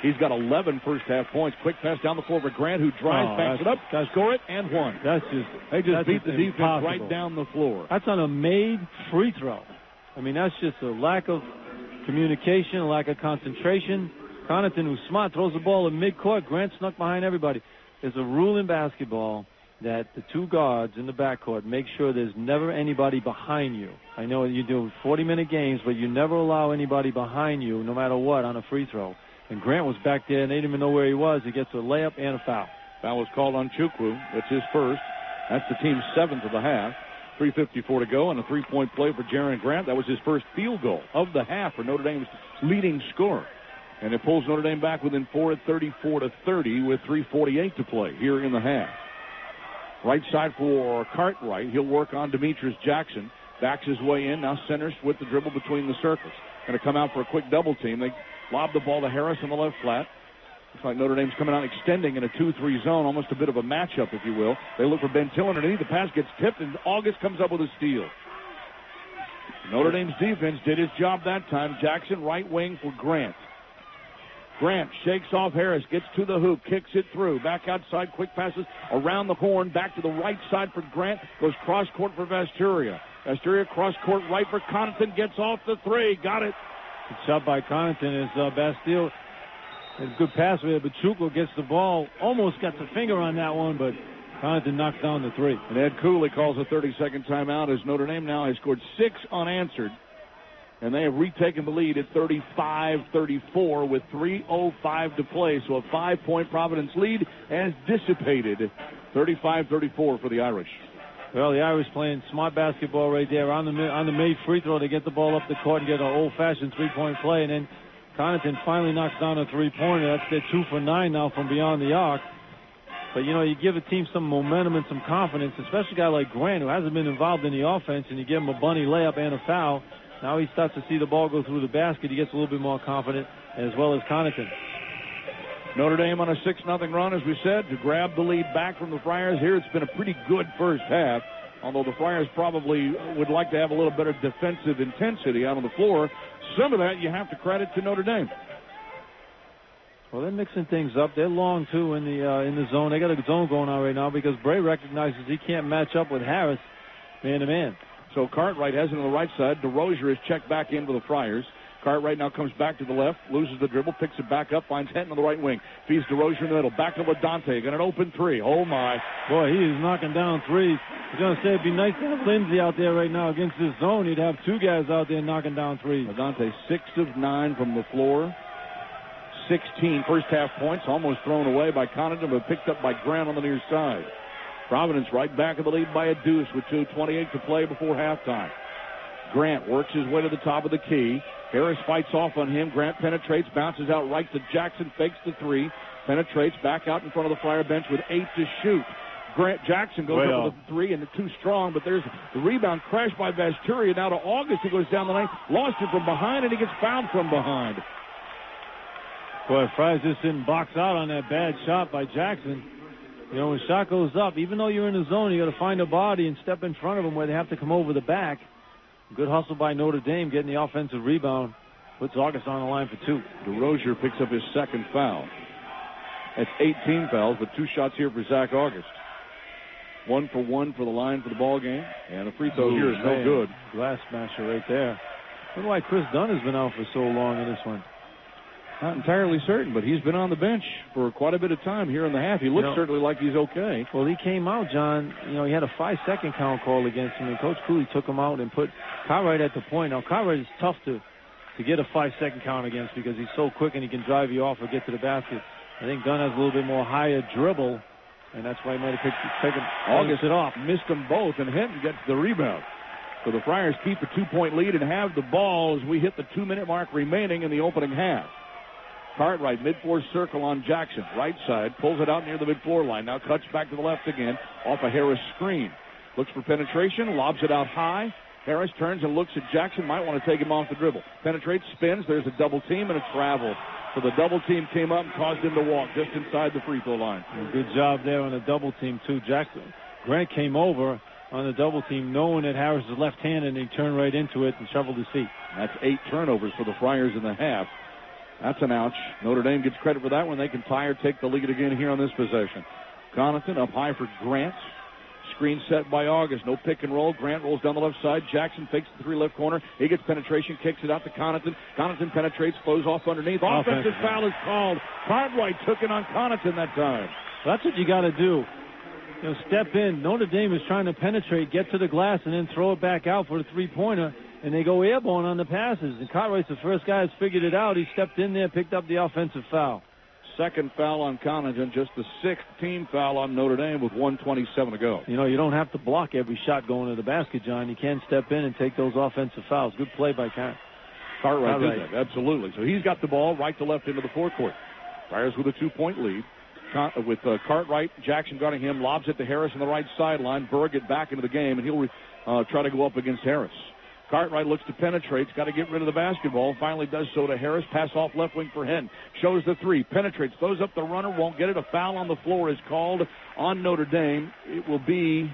Speaker 1: He's got 11 first half points. Quick pass down the floor for Grant, who drives, backs it up, score it, and one. They just beat the defense impossible. Right down the floor.
Speaker 2: That's on a made free throw. I mean, that's just a lack of communication, a lack of concentration. Connaughton, who's smart, throws the ball in midcourt. Grant snuck behind everybody. There's a rule in basketball that the two guards in the backcourt make sure there's never anybody behind you. I know you do 40-minute games, but you never allow anybody behind you, no matter what, on a free throw. And Grant was back there, and they didn't even know where he was. He gets a layup and a foul.
Speaker 1: Foul was called on Chukwu. That's his first. That's the team's 7th of the half. 3:54 to go, and a three-point play for Jaron Grant. That was his first field goal of the half for Notre Dame's leading scorer. And it pulls Notre Dame back within 4 at 34-30 with 3:48 to play here in the half. Right side for Cartwright. He'll work on Demetrius Jackson. Backs his way in. Now centers with the dribble between the circles. Going to come out for a quick double team. They lob the ball to Harris on the left flat. Looks like Notre Dame's coming out extending in a 2-3 zone, almost a bit of a matchup, if you will. They look for Ben Till underneath. The pass gets tipped, and August comes up with a steal. Notre Dame's defense did his job that time. Jackson, right wing for Grant. Grant shakes off Harris, gets to the hoop, kicks it through. Back outside, quick passes around the horn, back to the right side for Grant. Goes cross-court for Vasturia. Vasturia cross-court right for Connaughton, gets off the three. Got it.
Speaker 2: Good shot by Connaughton as Bastille has a good pass with it, but Chukwu gets the ball. Almost got the finger on that one, but Connaughton knocks down the three.
Speaker 1: And Ed Cooley calls a 30-second timeout as Notre Dame now has scored 6 unanswered. And they have retaken the lead at 35-34 with 3:05 to play. So a 5-point Providence lead has dissipated. 35-34 for the Irish.
Speaker 2: Well, the Irish playing smart basketball right there. On the made free throw, they get the ball up the court and get an old-fashioned three-point play. And then Connaughton finally knocks down a three-pointer. That's their 2 for 9 now from beyond the arc. But, you know, you give a team some momentum and some confidence, especially a guy like Grant who hasn't been involved in the offense, and you give him a bunny layup and a foul. Now he starts to see the ball go through the basket. He gets a little bit more confident, as well as Connaughton.
Speaker 1: Notre Dame on a 6-0 run, as we said, to grab the lead back from the Friars here. It's been a pretty good first half, although the Friars probably would like to have a little better defensive intensity out on the floor. Some of that you have to credit to Notre Dame.
Speaker 2: Well, they're mixing things up. They're long, too, in the zone. They got a zone going on right now because Bray recognizes he can't match up with Harris man-to-man.
Speaker 1: So Cartwright has it on the right side. DeRozier is checked back in for the Friars. Cartwright now comes back to the left, loses the dribble, picks it back up, finds Henton on the right wing. Feeds DeRozier in the middle. Back to LaDante. Got an open three. Oh, my.
Speaker 2: Boy, he is knocking down threes. I was going to say it'd be nice to have Lindsay out there right now against this zone. He'd have 2 guys out there knocking down threes.
Speaker 1: LaDante 6 of 9 from the floor. 16 first half points, almost thrown away by Connaughton, but picked up by Grant on the near side. Providence right back in the lead by a deuce with 2:28 to play before halftime. Grant works his way to the top of the key. Harris fights off on him. Grant penetrates, bounces out right to Jackson, fakes the three, penetrates back out in front of the Friar bench with 8 to shoot. Jackson goes up with a 3 and too strong, but there's the rebound crashed by Vasturia. Now to August, he goes down the lane, lost it from behind, and he gets fouled from behind.
Speaker 2: Boy, Friars just didn't box out on that bad shot by Jackson. You know, when the shot goes up, even though you're in the zone, you got to find a body and step in front of them where they have to come over the back. Good hustle by Notre Dame getting the offensive rebound. Puts August on the line for 2.
Speaker 1: DeRozier picks up his second foul. That's 18 fouls, but 2 shots here for Zach August. 1 for 1 for the line for the ball game, and the free throw here is no good.
Speaker 2: Glass smasher right there. I don't know why Chris Dunn has been out for so long in this one.
Speaker 1: Not entirely certain, but he's been on the bench for quite a bit of time here in the half. He looks certainly like he's okay.
Speaker 2: Well, he came out, John. He had a 5-second count called against him, and Coach Cooley took him out and put Cartwright at the point. Now, Cartwright is tough to get a 5-second count against because he's so quick and he can drive you off or get to the basket. I think Dunn has a little bit more higher dribble, and that's why he might have taken
Speaker 1: August
Speaker 2: it off.
Speaker 1: Missed them both, and Hinton gets the rebound. So the Friars keep a 2-point lead and have the ball as we hit the 2-minute mark remaining in the opening half. Cartwright, mid-floor circle on Jackson. Right side, pulls it out near the mid-floor line. Now cuts back to the left again off a Harris screen. Looks for penetration, lobs it out high. Harris turns and looks at Jackson. Might want to take him off the dribble. Penetrates, spins. There's a double team and a travel. So the double team came up and caused him to walk just inside the free throw line.
Speaker 2: Good job there on the double team, too. Grant came over on the double team knowing that Harris is left-handed, and he turned right into it and shoveled his feet.
Speaker 1: That's 8 turnovers for the Friars in the half. That's an ouch. Notre Dame gets credit for that when they can tie or take the lead again here on this possession. Connaughton up high for Grant. Screen set by August. No pick and roll. Grant rolls down the left side. Jackson fakes the 3 left corner. He gets penetration, kicks it out to Connaughton. Connaughton penetrates, flows off underneath. Offensive foul is called. Cartwright took it on Connaughton that time.
Speaker 2: That's what you got to do. Step in. Notre Dame is trying to penetrate, get to the glass, and then throw it back out for the three-pointer. And they go airborne on the passes. And Cartwright's the first guy who's figured it out. He stepped in there, picked up the offensive foul.
Speaker 1: Second foul on Connaughton, just the 6th team foul on Notre Dame with 1:27 to go.
Speaker 2: You don't have to block every shot going to the basket, John. You can step in and take those offensive fouls. Good play by
Speaker 1: Cartwright did that, absolutely. So he's got the ball right to left into the forecourt. Friars with a 2-point lead. With Cartwright, Jackson guarding him, lobs it to Harris on the right sideline. Berg get back into the game, and he'll try to go up against Harris. Cartwright looks to penetrate. He's got to get rid of the basketball. Finally does so to Harris. Pass off left wing for Henn. Shows the 3. Penetrates. Throws up the runner. Won't get it. A foul on the floor is called on Notre Dame. It will be,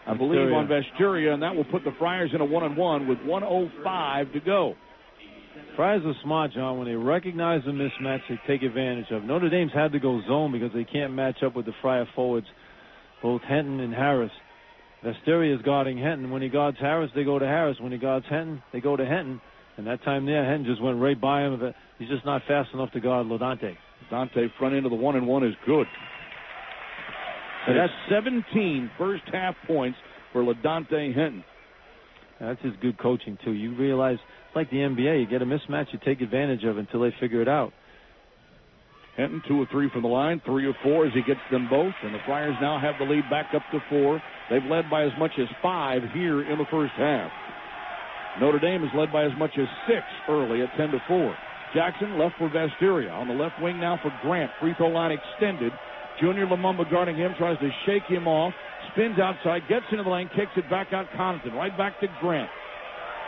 Speaker 1: I believe, on Vesturia, and that will put the Friars in a 1-on-1 with 1:05 to go.
Speaker 2: Friars are smart, John. When they recognize the mismatch, they take advantage of. Notre Dame's had to go zone because they can't match up with the Friar forwards, both Henton and Harris. Vesturia is guarding Henton. When he guards Harris, they go to Harris. When he guards Henton, they go to Henton. And that time there, Henton just went right by him. He's just not fast enough to guard LaDante.
Speaker 1: Dante front end of the 1-and-1 is good. And that's 17 first-half points for LaDante Henton.
Speaker 2: That's his good coaching, too. You realize, like the NBA, you get a mismatch, you take advantage of it until they figure it out.
Speaker 1: Henton 2 of 3 from the line, 3 of 4 as he gets them both, and the Friars now have the lead back up to 4. They've led by as much as 5 here in the first half. Notre Dame has led by as much as 6 early at 10-4. Jackson left for Vesturia. On the left wing now for Grant. Free throw line extended. Junior Lumumba guarding him, tries to shake him off. Spins outside, gets into the lane, kicks it back out Connaughton. Right back to Grant.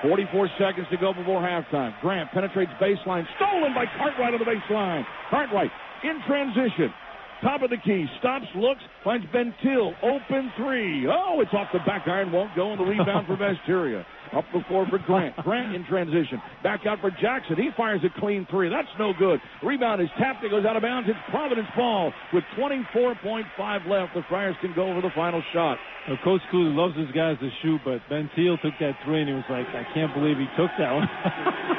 Speaker 1: 44 seconds to go before halftime. Grant penetrates baseline. Stolen by Cartwright on the baseline. Cartwright in transition. Top of the key. Stops, looks, finds Ben Till. Open 3. Oh, it's off the back iron. Won't go in the rebound for Vesturia. Up the floor for Grant. Grant in transition. Back out for Jackson. He fires a clean 3. That's no good. Rebound is tapped. It goes out of bounds. It's Providence ball. With 24.5 left, the Friars can go over the final shot.
Speaker 2: Well, Coach Cooley loves his guys to shoot, but Ben Thiel took that 3, and he was like, I can't believe he took that one.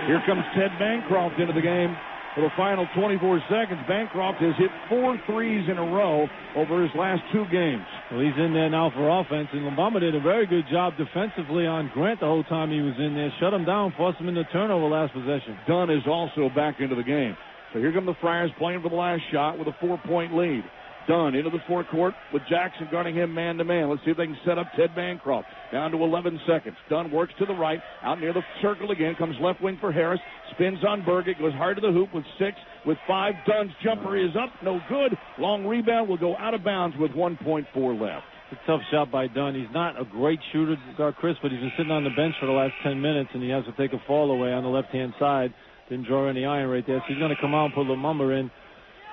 Speaker 1: Here comes Ted Bancroft into the game. For the final 24 seconds, Bancroft has hit 4 threes in a row over his last 2 games.
Speaker 2: Well, he's in there now for offense, and Lumumba did a very good job defensively on Grant the whole time he was in there. Shut him down, forced him into turnover last possession.
Speaker 1: Dunn is also back into the game. So here come the Friars playing for the last shot with a 4-point lead. Dunn into the forecourt with Jackson guarding him man-to-man. Let's see if they can set up Ted Bancroft. Down to 11 seconds. Dunn works to the right. Out near the circle again. Comes left wing for Harris. Spins on Burgett. Goes hard to the hoop with 6. With 5. Dunn's jumper is up. No good. Long rebound will go out of bounds with 1.4 left.
Speaker 2: It's a tough shot by Dunn. He's not a great shooter, Chris, but he's been sitting on the bench for the last 10 minutes, and he has to take a fall away on the left-hand side. Didn't draw any iron right there. So he's going to come out and put Lumumba in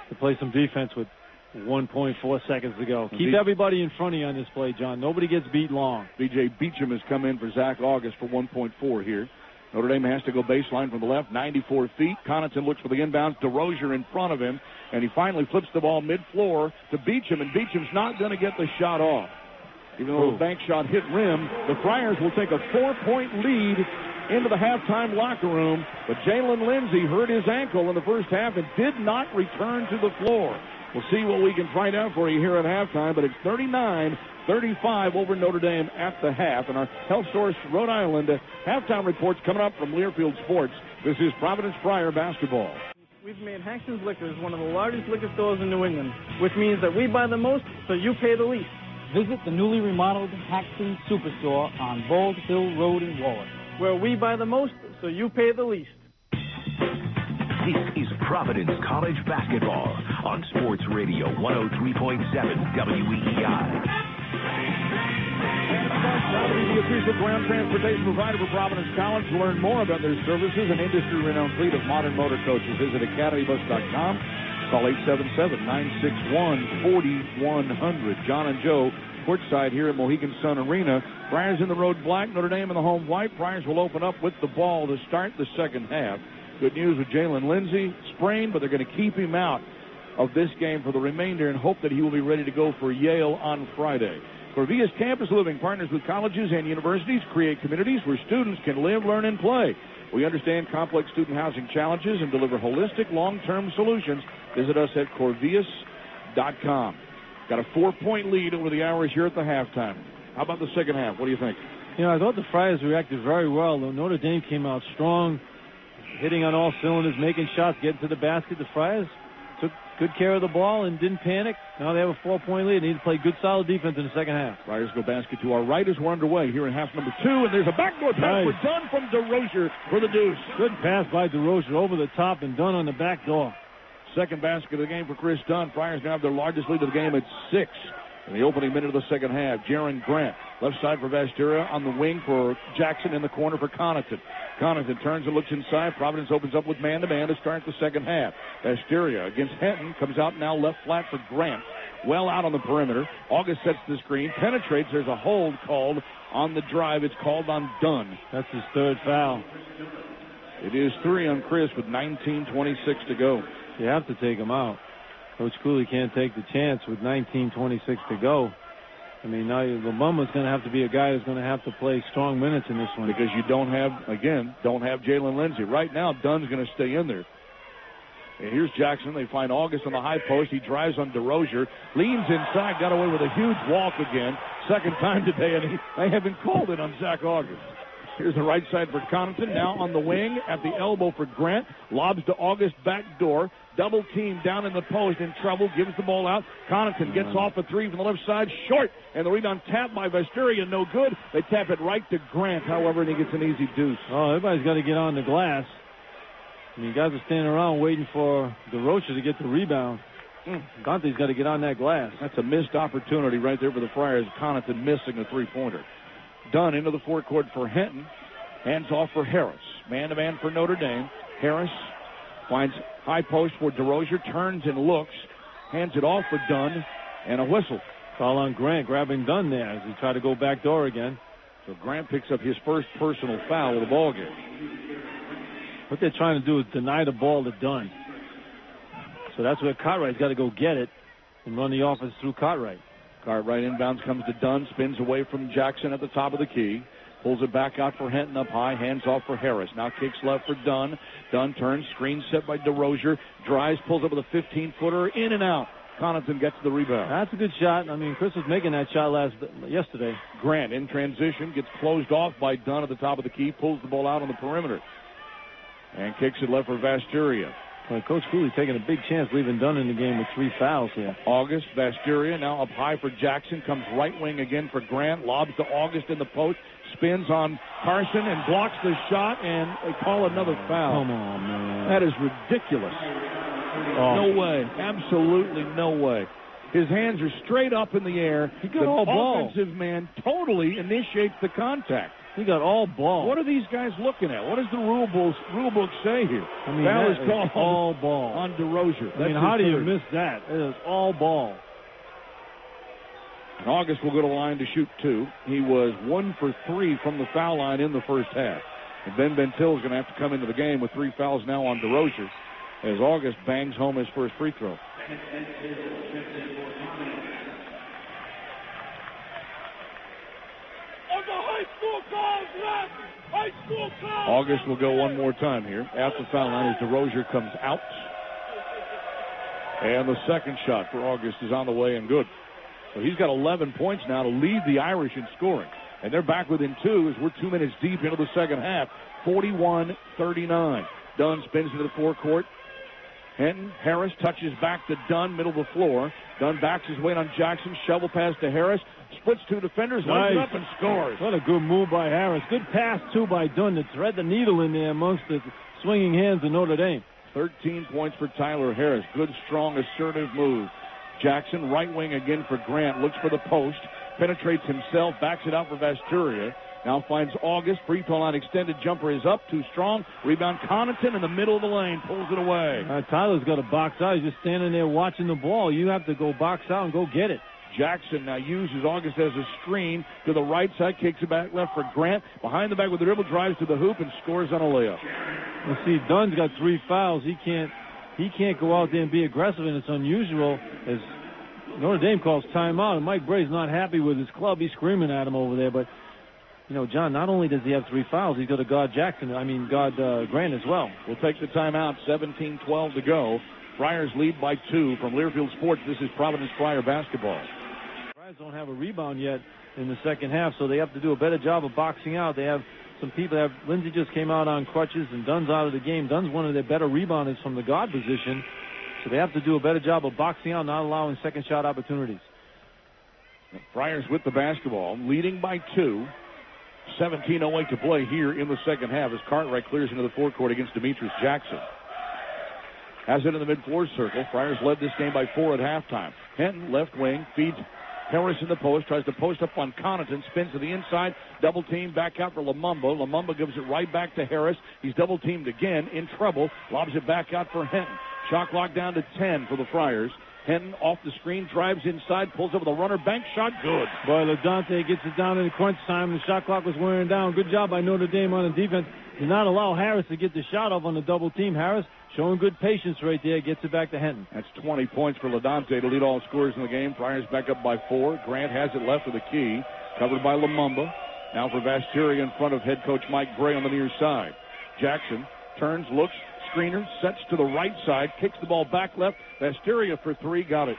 Speaker 2: to play some defense with 1.4 seconds to go. Keep everybody in front of you on this play, John. Nobody gets beat long.
Speaker 1: B.J. Beecham has come in for Zach August for 1.4 here. Notre Dame has to go baseline from the left, 94 feet. Connaughton looks for the inbounds. DeRozier in front of him, and he finally flips the ball mid-floor to Beecham, and Beecham's not going to get the shot off. Even though the bank shot hit rim, the Friars will take a 4-point lead into the halftime locker room, but Jalen Lindsey hurt his ankle in the first half and did not return to the floor. We'll see what we can find out for you here at halftime, but it's 39-35 over Notre Dame at the half. And our health source, Rhode Island, halftime reports coming up from Learfield Sports. This is Providence Friar basketball.
Speaker 4: We've made Haxton's Liquors one of the largest liquor stores in New England, which means that we buy the most, so you pay the least.
Speaker 5: Visit the newly remodeled Haxton Superstore on Bald Hill Road in Warwick,
Speaker 4: where we buy the most, so you pay the least.
Speaker 3: This is Providence College basketball on Sports Radio 103.7 WEEI.
Speaker 1: The official ground transportation provider for Providence College. To learn more about their services and industry-renowned fleet of modern motor coaches, visit academybus.com. Call 877-961-4100. John and Joe, courtside here at Mohegan Sun Arena. Friars in the road black, Notre Dame in the home white. Friars will open up with the ball to start the second half. Good news with Jalen Lindsey, sprained, but they're going to keep him out of this game for the remainder and hope that he will be ready to go for Yale on Friday. Corvia's Campus Living partners with colleges and universities, create communities where students can live, learn, and play. We understand complex student housing challenges and deliver holistic, long-term solutions. Visit us at corvias.com. Got a 4-point lead over the Irish here at the halftime. How about the second half? What do you think?
Speaker 2: You know, I thought the Friars reacted very well. Notre Dame came out strong, hitting on all cylinders, making shots, getting to the basket. The Friars took good care of the ball and didn't panic. Now they have a 4-point lead. They need to play good, solid defense in the second half.
Speaker 1: Friars go basket to our right as we're underway here in half number 2, and there's a backdoor pass for Dunn from DeRozier for the deuce.
Speaker 2: Good pass by DeRozier over the top and Dunn on the back door.
Speaker 1: Second basket of the game for Chris Dunn. Friars now have their largest lead of the game at 6. In the opening minute of the second half, Jaron Grant, left side for Vasteria, on the wing for Jackson, in the corner for Connaughton. Connaughton turns and looks inside. Providence opens up with man-to-man to start the second half. Vasteria against Henton, comes out now left flat for Grant. Well out on the perimeter. August sets the screen, penetrates. There's a hold called on the drive. It's called on Dunn.
Speaker 2: That's his third foul.
Speaker 1: It is 3 on Chris with 19:26 to go.
Speaker 2: You have to take him out. Coach Cooley can't take the chance with 19:26 to go. I mean, now Lumumba's going to have to be a guy who's going to have to play strong minutes in this one.
Speaker 1: Because you don't have Jalen Lindsey. Right now, Dunn's going to stay in there. And here's Jackson. They find August on the high post. He drives on DeRozier, leans inside, got away with a huge walk again. Second time today, and they haven't called it on Zach August. Here's the right side for Connaughton. Now on the wing at the elbow for Grant. Lobs to August, back door. Double team down in the post, in trouble. Gives the ball out. Connaughton gets off a 3 from the left side. Short. And the rebound tapped by Vasteria. No good. They tap it right to Grant, however, and he gets an easy deuce.
Speaker 2: Oh, everybody's got to get on the glass. I mean, guys are standing around waiting for DeRozier to get the rebound. Dante's got to get on that glass.
Speaker 1: That's a missed opportunity right there for the Friars. Connaughton missing a three-pointer. Dunn into the forecourt for Henton. Hands off for Harris. Man-to-man for Notre Dame. Harris finds high post for DeRozier. Turns and looks. Hands it off for Dunn. And a whistle.
Speaker 2: Foul on Grant, grabbing Dunn there as he tried to go back door again.
Speaker 1: So Grant picks up his first personal foul of the ball game.
Speaker 2: What they're trying to do is deny the ball to Dunn. So that's where Cartwright's got to go get it and run the offense through Cartwright.
Speaker 1: Cartwright inbounds, comes to Dunn, spins away from Jackson at the top of the key. Pulls it back out for Henton up high, hands off for Harris. Now kicks left for Dunn. Dunn turns, screen set by DeRozier. Drives, pulls up with a 15-footer, in and out. Connaughton gets the rebound.
Speaker 2: That's a good shot. I mean, Chris was making that shot yesterday.
Speaker 1: Grant in transition, gets closed off by Dunn at the top of the key, pulls the ball out on the perimeter. And kicks it left for Vasteria.
Speaker 2: Well, Coach Cooley taking a big chance leaving Dunn in the game with 3 fouls here.
Speaker 1: August, Vasteria now up high for Jackson. Comes right wing again for Grant. Lobs to August in the post. Spins on Carson and blocks the shot, and they call another foul.
Speaker 2: Come on, man.
Speaker 1: That is ridiculous. No way. Absolutely no way. His hands are straight up in the air.
Speaker 2: He got all ball.
Speaker 1: The offensive man totally initiates the contact.
Speaker 2: He got all ball.
Speaker 1: What are these guys looking at? What does the rule book say here?
Speaker 2: I mean,
Speaker 1: foul
Speaker 2: that
Speaker 1: is called
Speaker 2: all ball
Speaker 1: on DeRozier.
Speaker 2: I mean, how do you miss that? It is all ball.
Speaker 1: And August will go to the line to shoot 2. He was 1 for 3 from the foul line in the first half. And Ben Bentil is going to have to come into the game with 3 fouls now on DeRozier as August bangs home his first free throw.
Speaker 6: On the high school calls left, a
Speaker 1: August will go one more time here at the foul line as DeRozier comes out. And the second shot for August is on the way and good. So he's got 11 points now to lead the Irish in scoring. And they're back within 2 as we're 2 minutes deep into the second half. 41-39. Dunn spins into the forecourt. Henton, Harris touches back to Dunn, middle of the floor. Dunn backs his weight on Jackson, shovel pass to Harris, splits 2 defenders, lines it up and scores.
Speaker 2: What a good move by Harris. Good pass, too, by Dunn to thread the needle in there amongst the swinging hands of Notre Dame.
Speaker 1: 13 points for Tyler Harris. Good, strong, assertive move. Jackson, right wing again for Grant, looks for the post, penetrates himself, backs it out for Vasturia. Now finds August. Free throw line extended jumper is up. Too strong. Rebound Connaughton in the middle of the lane. Pulls it away.
Speaker 2: Tyler's got to box out. He's just standing there watching the ball. You have to go box out and go get it.
Speaker 1: Jackson now uses August as a screen to the right side. Kicks it back left for Grant. Behind the back with the dribble. Drives to the hoop and scores on a layup.
Speaker 2: You see, Dunn's got 3 fouls. He can't go out there and be aggressive, and it's unusual as Notre Dame calls timeout. And Mike Bray's not happy with his club. He's screaming at him over there, but you know, John, not only does he have 3 fouls, he's got to guard Grant as well.
Speaker 1: We'll take the timeout, 17-12 to go. Friars lead by 2 from Learfield Sports. This is Providence Friar basketball.
Speaker 2: Friars don't have a rebound yet in the second half, so they have to do a better job of boxing out. They have some people. Lindsey just came out on crutches, and Dunn's out of the game. Dunn's one of their better rebounders from the guard position, so they have to do a better job of boxing out, not allowing second shot opportunities.
Speaker 1: Friars with the basketball, leading by 2. 17:08 to play here in the second half as Cartwright clears into the forecourt against Demetrius Jackson. Has it in the mid-floor circle. Friars led this game by 4 at halftime. Henton, left wing, feeds Harris in the post, tries to post up on Connaughton, spins to the inside, double team, back out for Lumumba. Lumumba gives it right back to Harris. He's double teamed again, in trouble, lobs it back out for Henton. Shot clock down to 10 for the Friars. Henton off the screen, drives inside, pulls up with a runner, bank shot, good.
Speaker 2: Boy, LaDante gets it down in crunch time. The shot clock was wearing down. Good job by Notre Dame on the defense. Did not allow Harris to get the shot off on the double team. Harris showing good patience right there, gets it back to Henton.
Speaker 1: That's 20 points for LaDante to lead all scorers in the game. Friars back up by 4. Grant has it left with the key, covered by Lumumba. Now for Vasturia in front of head coach Mike Gray on the near side. Jackson turns, looks, screener, sets to the right side, kicks the ball back left. Vasturia for 3, got it.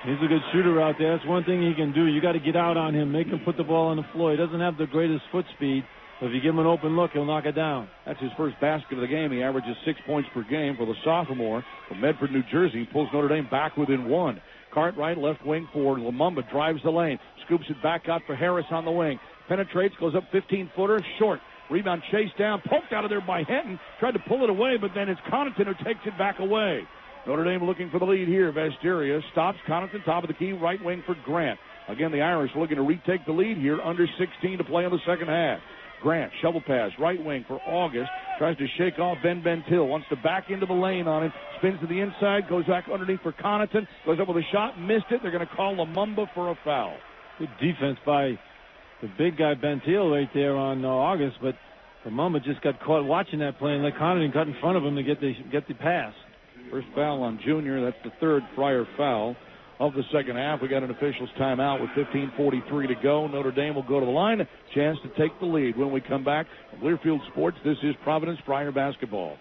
Speaker 2: He's a good shooter out there. That's one thing he can do. You got to get out on him, make him put the ball on the floor. He doesn't have the greatest foot speed, but if you give him an open look, he'll knock it down.
Speaker 1: That's his first basket of the game. He averages 6 points per game for the sophomore from Medford, New Jersey. He pulls Notre Dame back within 1. Cartwright, left wing for Lumumba, drives the lane, scoops it back out for Harris on the wing. Penetrates, goes up 15-footer, short. Rebound chased down, poked out of there by Henton. Tried to pull it away, but then it's Connaughton who takes it back away. Notre Dame looking for the lead here. Vasturia stops. Connaughton, top of the key, right wing for Grant. Again, the Irish looking to retake the lead here. Under 16 to play in the second half. Grant, shovel pass, right wing for August. Tries to shake off Ben Bentil. Wants to back into the lane on him. Spins to the inside, goes back underneath for Connaughton. Goes up with a shot, missed it. They're going to call Lumumba for a foul.
Speaker 2: Good defense by the big guy Bentil right there on August, but Lumumba just got caught watching that play and let Connaughton cut in front of him to get the pass.
Speaker 1: First foul on Junior. That's the 3rd Friar foul of the second half. We got an official's timeout with 15:43 to go. Notre Dame will go to the line. Chance to take the lead when we come back. From Learfield Sports, this is Providence Friar basketball.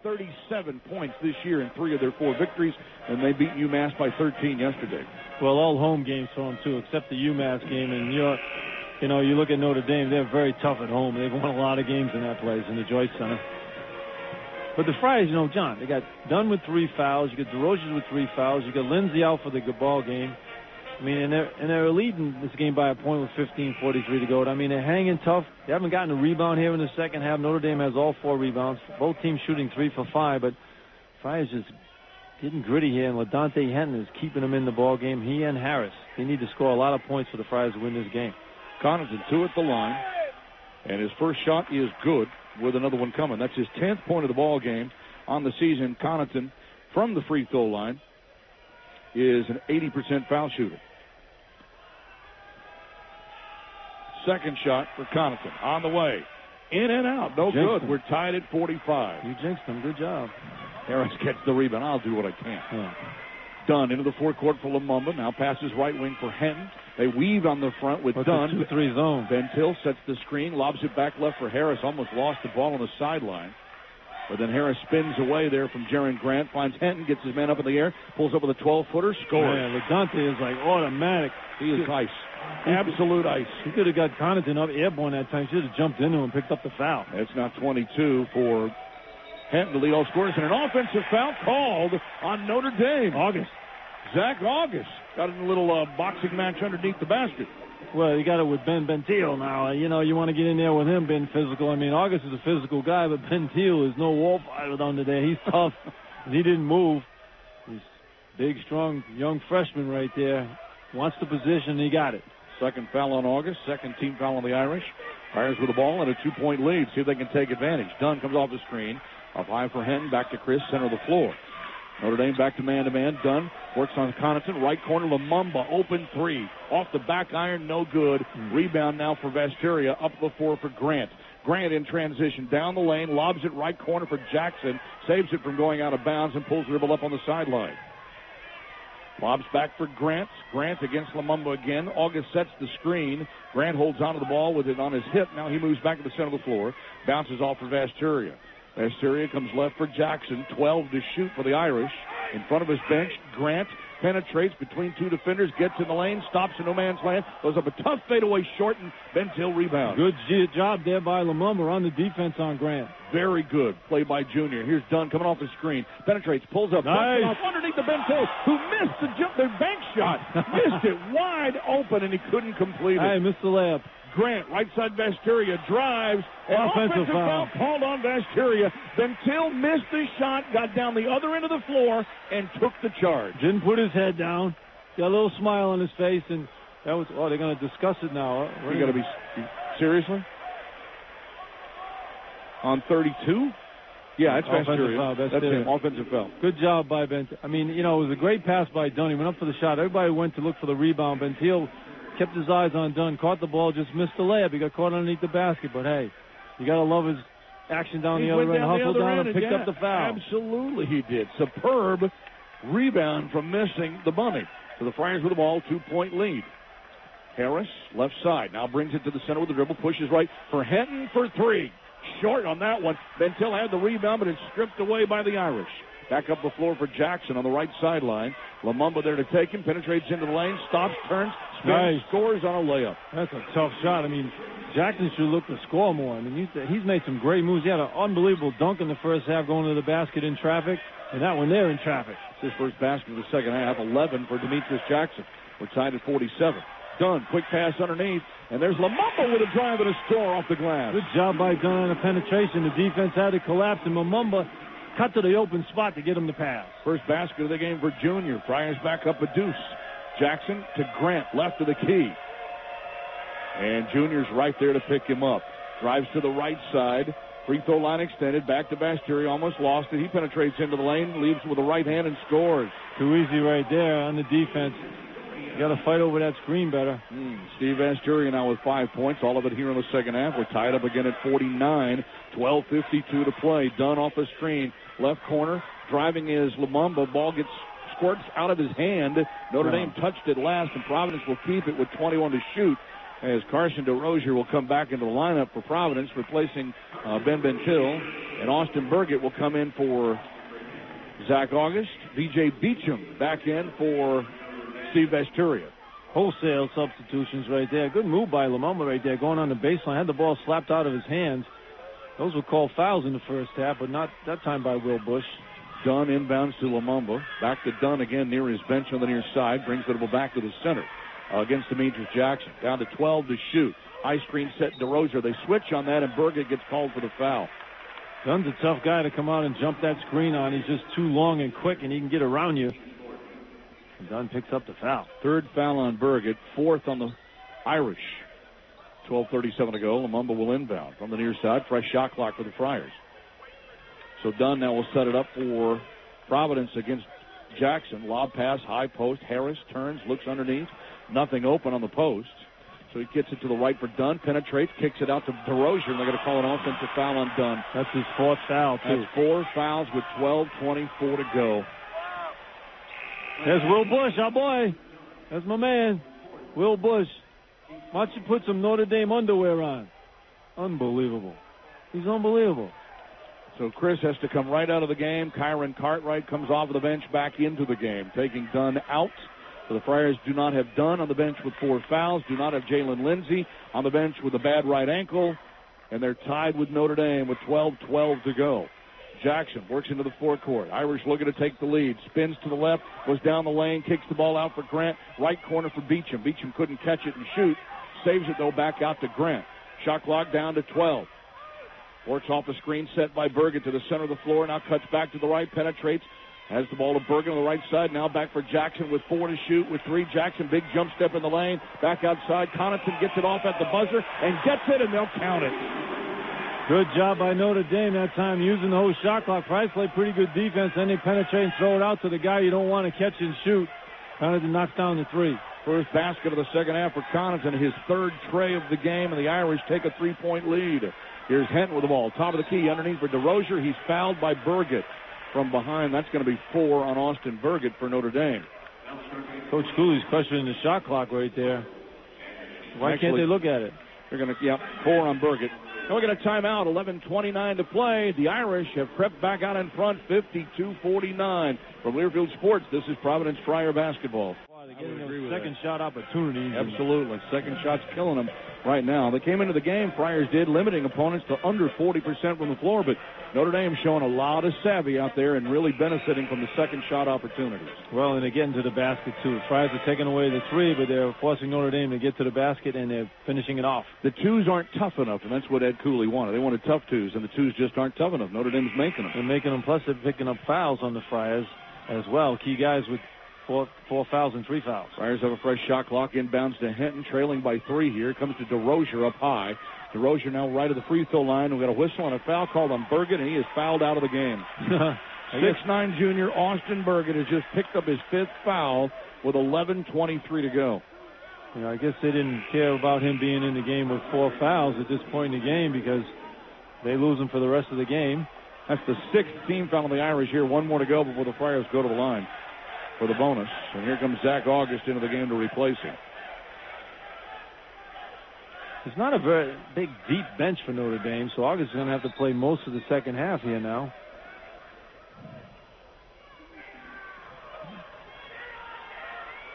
Speaker 1: 37 points this year in 3 of their 4 victories, and they beat UMass by 13 yesterday.
Speaker 2: Well, all home games for them, too, except the UMass game. And, you look at Notre Dame, they're very tough at home. They've won a lot of games in that place, in the Joyce Center. But the Friars, John, they got Dunn with 3 fouls. You got DeRozier with 3 fouls. You got Lindsey out for the ball game. I mean, and they're leading this game by a point with 15:43 to go. I mean, they're hanging tough. They haven't gotten a rebound here in the second half. Notre Dame has all 4 rebounds. Both teams shooting 3 for 5, but Friars just getting gritty here, and LaDante Henton is keeping them in the ball game. He and Harris. They need to score a lot of points for the Friars to win this game.
Speaker 1: Connaughton 2 at the line, and his first shot is good with another one coming. That's his 10th point of the ball game on the season. Connaughton from the free throw line is an 80% foul shooter. Second shot for Connaughton on the way. In and out. No good. We're tied at 45.
Speaker 2: You jinxed him. Good job.
Speaker 1: Harris gets the rebound. I'll do what I can.
Speaker 2: Yeah.
Speaker 1: Dunn into the forecourt for Lumumba. Now passes right wing for Henton. They weave on the front with
Speaker 2: What's
Speaker 1: Dunn.
Speaker 2: a 2-3 zone.
Speaker 1: Van Til sets the screen, lobs it back left for Harris. Almost lost the ball on the sideline. But then Harris spins away there from Jaron Grant, finds Henton, gets his man up in the air, pulls up with a 12-footer, scores.
Speaker 2: Man, Dante is like automatic.
Speaker 1: He is ice. Absolute ice.
Speaker 2: He could have got Connaughton up airborne that time. Should have jumped into him and picked up the foul.
Speaker 1: It's now 22 for Henton to lead all scorers, and an offensive foul called on Notre Dame. Zach August got in a little boxing match underneath the basket.
Speaker 2: Well, you got it with Ben Bentil now. You want to get in there with him being physical. I mean, August is a physical guy, but Bentil is no wall fighter under there. He's tough. He didn't move. He's big, strong, young freshman right there. Wants the position, and he got it.
Speaker 1: Second foul on August, second team foul on the Irish. Irish with the ball and a 2-point lead. See if they can take advantage. Dunn comes off the screen. Up high for Henton, back to Chris, center of the floor. Notre Dame back to man-to-man. Dunn works on Connaughton. Right corner, Lumumba, open three. Off the back iron, no good. Rebound now for Vasteria. Up the floor for Grant. Grant in transition. Down the lane, lobs it right corner for Jackson. Saves it from going out of bounds and pulls the dribble up on the sideline. Lobs back for Grant. Grant against Lumumba again. August sets the screen. Grant holds onto the ball with it on his hip. Now he moves back to the center of the floor. Bounces off for Vasteria. Vasteria comes left for Jackson. 12 to shoot for the Irish. In front of his bench, Grant penetrates between two defenders, gets in the lane, stops in no man's land, goes up a tough fadeaway short, and Bentil rebounds.
Speaker 2: Good job there by Lumumba on the defense on Grant.
Speaker 1: Very good play by Junior. Here's Dunn coming off the screen. Penetrates, pulls up,
Speaker 2: nice.
Speaker 1: Off underneath the Bentil, who missed the bank shot. Missed it wide open, and he couldn't complete it.
Speaker 2: Hey, missed the layup.
Speaker 1: Grant, right side Vasteria, drives. An offensive foul called on Vasteria. Bentil missed the shot, got down the other end of the floor, and took the charge.
Speaker 2: Didn't put his head down. Got a little smile on his face, and that was, they're going to discuss it now.
Speaker 1: You got to be, seriously? On 32? Yeah, it's Vasteria. That's him, offensive foul.
Speaker 2: Good job by Bentil. I mean, it was a great pass by Dunn. He went up for the shot. Everybody went to look for the rebound. Bentil kept his eyes on Dunn, caught the ball, just missed the layup. He got caught underneath the basket. But, hey, you got to love his action down the other end, hustled down and picked up the foul.
Speaker 1: Absolutely he did. Superb rebound from missing the bunny. So the Friars with the ball, 2-point lead. Harris, left side, now brings it to the center with the dribble, pushes right for Henton for three. Short on that one. Bentil had the rebound, but it's stripped away by the Irish. Back up the floor for Jackson on the right sideline. Lumumba there to take him, penetrates into the lane, stops, turns, spins, scores on a layup.
Speaker 2: That's a tough shot. I mean, Jackson should look to score more. I mean, he's made some great moves. He had an unbelievable dunk in the first half going to the basket in traffic, and that one there in traffic.
Speaker 1: It's his first basket of the second half, 11 for Demetrius Jackson. We're tied at 47. Dunn, quick pass underneath, and there's Lumumba with a drive and a score off the glass.
Speaker 2: Good job by Dunn on the penetration. The defense had to collapse, and Lumumba cut to the open spot to get him to pass.
Speaker 1: First basket of the game for Junior. Friars back up a deuce. Jackson to Grant, left of the key. And Junior's right there to pick him up. Drives to the right side. Free throw line extended. Back to Vasteria. Almost lost it. He penetrates into the lane, leaves with the right hand and scores.
Speaker 2: Too easy right there on the defense. You got to fight over that screen better.
Speaker 1: Steve Vasteria now with 5 points. All of it here in the second half. We're tied up again at 49. 12:52 to play. Dunn off the screen. Left corner. Driving is Lumumba. Ball squirts out of his hand. Notre Dame touched it last, and Providence will keep it with 21 to shoot. As Carson DeRozier will come back into the lineup for Providence, replacing Ben Bentil. And Austin Burgett will come in for Zach August. V.J. Beecham back in for Steve Vasteria.
Speaker 2: Wholesale substitutions right there. Good move by Lumumba right there, going on the baseline. Had the ball slapped out of his hands. Those were called fouls in the first half, but not that time by Will Bush.
Speaker 1: Dunn inbounds to Lumumba. Back to Dunn again near his bench on the near side. Brings the ball back to the center against Demetrius Jackson. Down to 12 to shoot. High screen set DeRozier. They switch on that, and Burgett gets called for the foul.
Speaker 2: Dunn's a tough guy to come out and jump that screen on. He's just too long and quick, and he can get around you. And Dunn picks up the foul.
Speaker 1: Third foul on Burgett. Fourth on the Irish. 12:37 to go. Lumumba will inbound from the near side. Fresh shot clock for the Friars. So Dunn now will set it up for Providence against Jackson. Lob pass, high post. Harris turns, looks underneath. Nothing open on the post. So he gets it to the right for Dunn. Penetrates, kicks it out to DeRozier, and they're going to call an offensive foul on Dunn.
Speaker 2: That's his fourth foul, too.
Speaker 1: That's 4 fouls with 12:24 to go.
Speaker 2: There's Will Bush, our boy. That's my man. Will Bush, why don't you put some Notre Dame underwear on? Unbelievable. He's unbelievable.
Speaker 1: So Chris has to come right out of the game. Kyron Cartwright comes off of the bench back into the game, taking Dunn out. So the Friars do not have Dunn on the bench with 4 fouls, do not have Jalen Lindsey on the bench with a bad right ankle, and they're tied with Notre Dame with 12-12 to go. Jackson works into the forecourt. Irish looking to take the lead. Spins to the left, goes down the lane, kicks the ball out for Grant. Right corner for Beecham. Beecham couldn't catch it and shoot. Saves it, though, back out to Grant. Shot clock down to 12. Works off the screen set by Bergen to the center of the floor. Now cuts back to the right, penetrates. Has the ball to Bergen on the right side. Now back for Jackson with 4 to shoot. With 3, Jackson, big jump step in the lane. Back outside. Connaughton gets it off at the buzzer and gets it, and they'll count it.
Speaker 2: Good job by Notre Dame that time using the whole shot clock. Price played pretty good defense. Then they penetrate and throw it out to the guy you don't want to catch and shoot. Connaughton knocks down the 3.
Speaker 1: First basket of the second half for Connaughton, his 3rd tray of the game, and the Irish take a 3-point lead. Here's Henton with the ball. Top of the key underneath for DeRozier. He's fouled by Burgett from behind. That's going to be 4 on Austin Burgett for Notre Dame.
Speaker 2: Coach Cooley's questioning the shot clock right there. Why can't they look at it?
Speaker 1: They're going to, 4 on Burgett. Now we get a timeout, 11:29 to play. The Irish have crept back out in front, 52-49. From Learfield Sports, this is Providence Friar basketball.
Speaker 2: They're getting those second shot opportunities.
Speaker 1: Absolutely. Second shot's killing them right now. They came into the game, Friars did, limiting opponents to under 40% from the floor, but Notre Dame showing a lot of savvy out there and really benefiting from the second shot opportunities.
Speaker 2: Well, and they're getting to the basket, too. The Friars are taking away the 3, but they're forcing Notre Dame to get to the basket, and they're finishing it off.
Speaker 1: The 2s aren't tough enough, and that's what Ed Cooley wanted. They wanted tough 2s, and the 2s just aren't tough enough. Notre Dame's making them.
Speaker 2: They're making them, plus they're picking up fouls on the Friars as well. Key guys with four fouls and 3 fouls.
Speaker 1: Friars have a fresh shot clock. Inbounds to Henton, trailing by 3 here. Comes to DeRozier up high. DeRozier now right at the free throw line. We've got a whistle and a foul called on Burgett, and he is fouled out of the game. 6'9" junior Austin Burgett has just picked up his 5th foul with 11:23 to go.
Speaker 2: You know, I guess they didn't care about him being in the game with 4 fouls at this point in the game because they lose him for the rest of the game.
Speaker 1: That's the 6th team foul on the Irish here. 1 more to go before the Friars go to the line for the bonus. And here comes Zach August into the game to replace him.
Speaker 2: It's not a very big, deep bench for Notre Dame, so August is going to have to play most of the second half here now.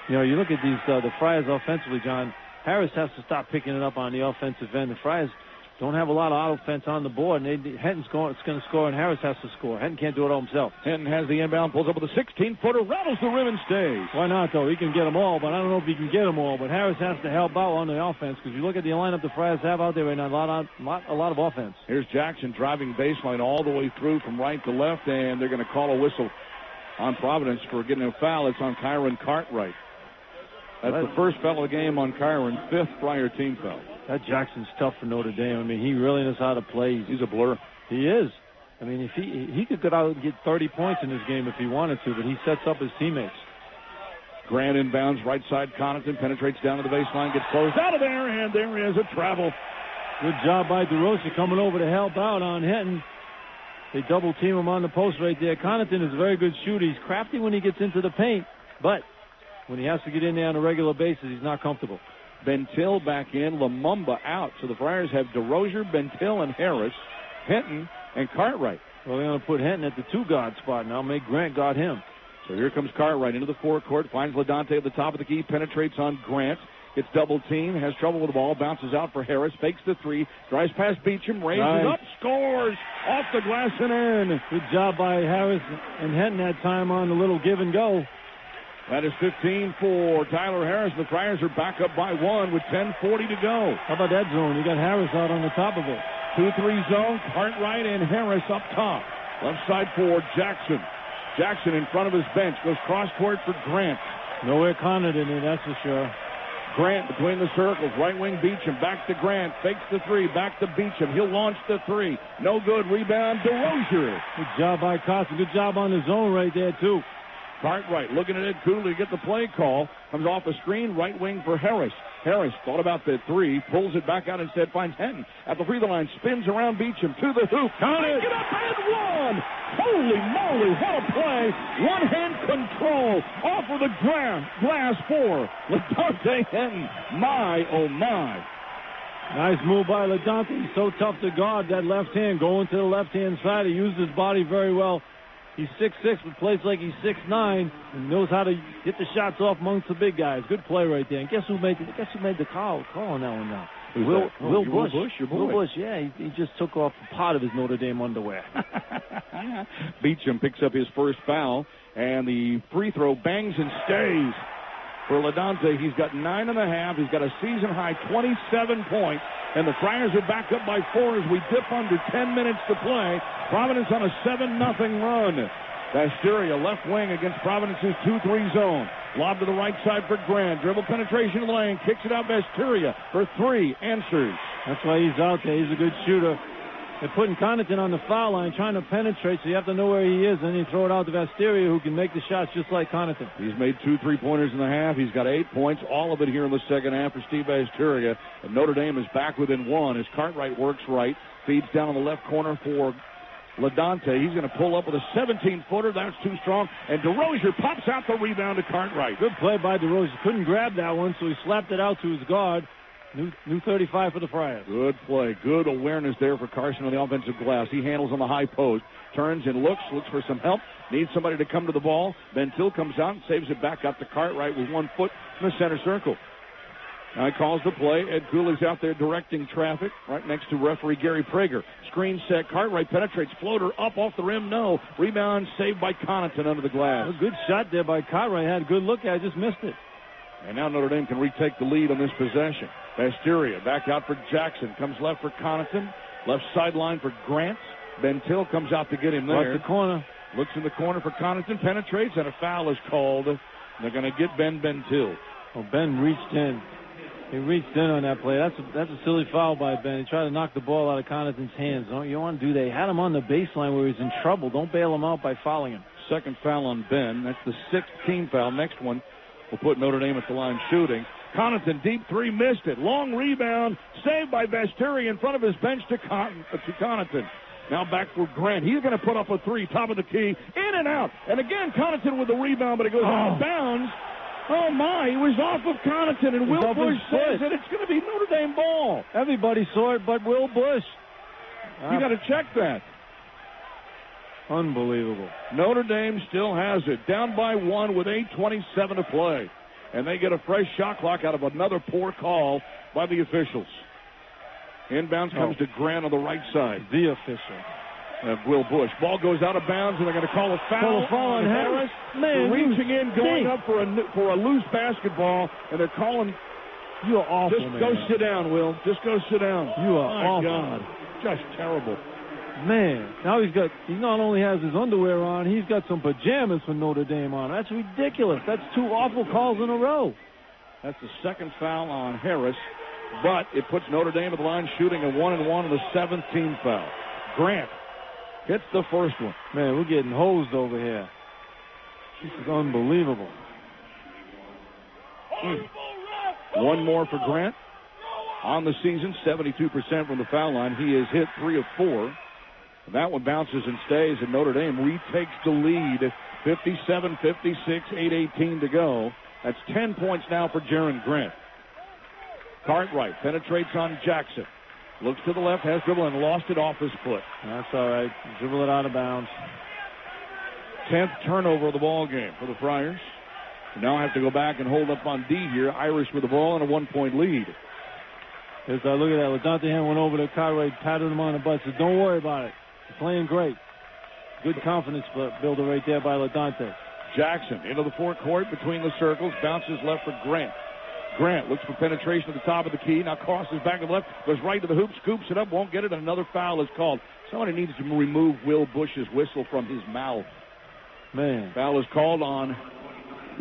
Speaker 2: You know, you look at these the Friars offensively, John. Harris has to stop picking it up on the offensive end. The Friars don't have a lot of offense on the board, and Henton's going to score, and Harris has to score. Henton can't do it all himself.
Speaker 1: Henton has the inbound, pulls up with a 16-footer, rattles the rim and stays.
Speaker 2: Why not, though? He can get them all, but I don't know if he can get them all. But Harris has to help out on the offense, because you look at the lineup the Friars have out there right now, a lot of offense.
Speaker 1: Here's Jackson driving baseline all the way through from right to left, and they're going to call a whistle on Providence for getting a foul. It's on Kyron Cartwright. That's the first foul of the game on Kyron, 5th Friar team foul.
Speaker 2: That Jackson's tough for Notre Dame. I mean, he really knows how to play.
Speaker 1: He's a blur.
Speaker 2: He is. I mean, if he could go out and get 30 points in this game if he wanted to, but he sets up his teammates.
Speaker 1: Grant inbounds, right side Connaughton, penetrates down to the baseline, gets closed out of there, and there is a travel.
Speaker 2: Good job by DeRozier coming over to help out on Henton. They double team him on the post right there. Connaughton is a very good shooter. He's crafty when he gets into the paint, but when he has to get in there on a regular basis, he's not comfortable.
Speaker 1: Bentil back in, Lumumba out. So the Friars have DeRozier, Bentil, and Harris, Henton, and Cartwright.
Speaker 2: Well, they're going to put Henton at the 2-guard spot now, make Grant guard him.
Speaker 1: So here comes Cartwright into the forecourt, finds LaDante at the top of the key, penetrates on Grant, gets double teamed, has trouble with the ball, bounces out for Harris, fakes the 3, drives past Beecham, raises up, scores, off the glass and in.
Speaker 2: Good job by Harris and Henton that time on the little give and go.
Speaker 1: That is 15 for Tyler Harris. The Friars are back up by 1 with 10:40 to go.
Speaker 2: How about that zone? You got Harris out on the top of it.
Speaker 1: 2-3 zone, Cartwright and Harris up top. Left side for Jackson. Jackson in front of his bench, goes cross court for Grant.
Speaker 2: Nowhere Connaughton in it, that's for sure.
Speaker 1: Grant between the circles, right wing Beecham, back to Grant, fakes the 3, back to Beecham. He'll launch the 3. No good, rebound, DeRozier.
Speaker 2: Good job by Carson. Good job on the zone right there, too.
Speaker 1: Cartwright looking at Ed Cooley to get the play call. Comes off the screen, right wing for Harris. Harris thought about the three, pulls it back out instead, finds Henton at the free throw line, spins around Beecham to the hoop. Count it! Get up and one! Holy moly, what a play! One-hand control off of the glass for LaDante Henton. My, oh my.
Speaker 2: Nice move by LaDante. He's so tough to guard, that left hand going to the left-hand side. He used his body very well. He's 6'6", but plays like he's 6'9", and knows how to get the shots off amongst the big guys. Good play right there. And guess who made the call on that one now? Will Bush.
Speaker 1: Your boy.
Speaker 2: Will Bush, yeah. He just took off a part of his Notre Dame underwear.
Speaker 1: Beecham picks up his first foul, and the free throw bangs and stays for LaDante. He's got 9.5. He's got a season-high 27 points, and the Friars are back up by 4 as we dip under 10 minutes to play. Providence on a 7-0 run. Basteria left wing against Providence's 2-3 zone. Lob to the right side for Grant. Dribble penetration in the lane. Kicks it out Basteria for 3. Answers.
Speaker 2: That's why he's out there. He's a good shooter. They're putting Connaughton on the foul line, trying to penetrate, so you have to know where he is, and then you throw it out to Basteria, who can make the shots just like Connaughton.
Speaker 1: He's made 2 3-pointers in the half. He's got 8 points, all of it here in the second half for Steve Basteria. And Notre Dame is back within 1 as Cartwright works right. Feeds down on the left corner for LaDante. He's going to pull up with a 17-footer. That's too strong. And DeRozier pops out the rebound to Cartwright.
Speaker 2: Good play by DeRozier. Couldn't grab that one, so he slapped it out to his guard. New 35 for the Friars.
Speaker 1: Good play. Good awareness there for Carson on the offensive glass. He handles on the high post. Turns and looks for some help. Needs somebody to come to the ball. Van Til comes out and saves it back up to Cartwright with 1 foot in the center circle. Now he calls the play. Ed Cooley's out there directing traffic right next to referee Gary Prager. Screen set. Cartwright penetrates. Floater up off the rim. No. Rebound saved by Connaughton under the glass.
Speaker 2: A good shot there by Cartwright. Had a good look at it. Just missed it.
Speaker 1: And now Notre Dame can retake the lead on this possession. Basteria back out for Jackson. Comes left for Connaughton. Left sideline for Grant. Van Til comes out to get him there.
Speaker 2: Right the corner.
Speaker 1: Looks in the corner for Connaughton. Penetrates, and a foul is called. They're going to get Ben Til.
Speaker 2: Well, Ben reached in. He reached in on that play. That's a silly foul by Ben. He tried to knock the ball out of Connaughton's hands. You don't want to do that. He had him on the baseline where he's in trouble. Don't bail him out by fouling him.
Speaker 1: Second foul on Ben. That's the 6th team foul. Next one will put Notre Dame at the line shooting. Connaughton, deep 3, missed it. Long rebound, saved by Basteria in front of his bench to Connaughton. Now back for Grant. He's going to put up a 3, top of the key, in and out. And again, Connaughton with the rebound, but it goes out of bounds. Oh, my, he was off of Connaughton, and Will Bush says that it's going to be Notre Dame ball.
Speaker 2: Everybody saw it but Will Bush.
Speaker 1: You got to check that.
Speaker 2: Unbelievable.
Speaker 1: Notre Dame still has it. Down by 1 with 8:27 to play. And they get a fresh shot clock out of another poor call by the officials. Inbounds comes to Grant on the right side.
Speaker 2: The official.
Speaker 1: Will Bush. Ball goes out of bounds, and they're going to call a foul on Harris.
Speaker 2: Man,
Speaker 1: reaching in, going up for a loose basketball, and they're calling.
Speaker 2: You are awful,
Speaker 1: Just go sit down, Will. Just go sit down.
Speaker 2: You are awful.
Speaker 1: God. Just terrible.
Speaker 2: Man, now he not only has his underwear on, he's got some pajamas for Notre Dame on. That's ridiculous. That's 2 awful calls in a row.
Speaker 1: That's the second foul on Harris, but it puts Notre Dame at the line shooting a 1-and-1 on the 7th team foul. Grant hits the first one.
Speaker 2: Man, we're getting hosed over here. This is unbelievable.
Speaker 1: One more for Grant. On the season, 72% from the foul line. He has hit 3 of 4. And that one bounces and stays, and Notre Dame retakes the lead. 57-56, 8:18 to go. That's 10 points now for Jaron Grant. Cartwright penetrates on Jackson. Looks to the left, has dribble, and lost it off his foot.
Speaker 2: That's all right. Dribble it out of bounds.
Speaker 1: 10th turnover of the ball game for the Friars. They now have to go back and hold up on D here. Irish with the ball and a 1-point lead.
Speaker 2: Look at that. LaDante went over to Cartwright, patted him on the butt, said, don't worry about it. You're playing great. Good confidence builder right there by LaDante.
Speaker 1: Jackson into the forecourt between the circles, bounces left for Grant. Grant looks for penetration at the top of the key, now crosses back to the left, goes right to the hoop, scoops it up, won't get it, and another foul is called. Somebody needs to remove Will Bush's whistle from his mouth.
Speaker 2: Man.
Speaker 1: Foul is called on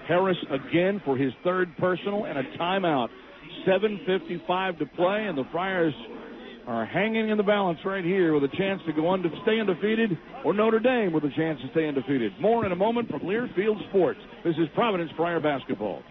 Speaker 1: Harris again for his 3rd personal and a timeout. 7:55 to play, and the Friars are hanging in the balance right here with a chance to go on to stay undefeated, or Notre Dame with a chance to stay undefeated. More in a moment from Learfield Sports. This is Providence Friar basketball.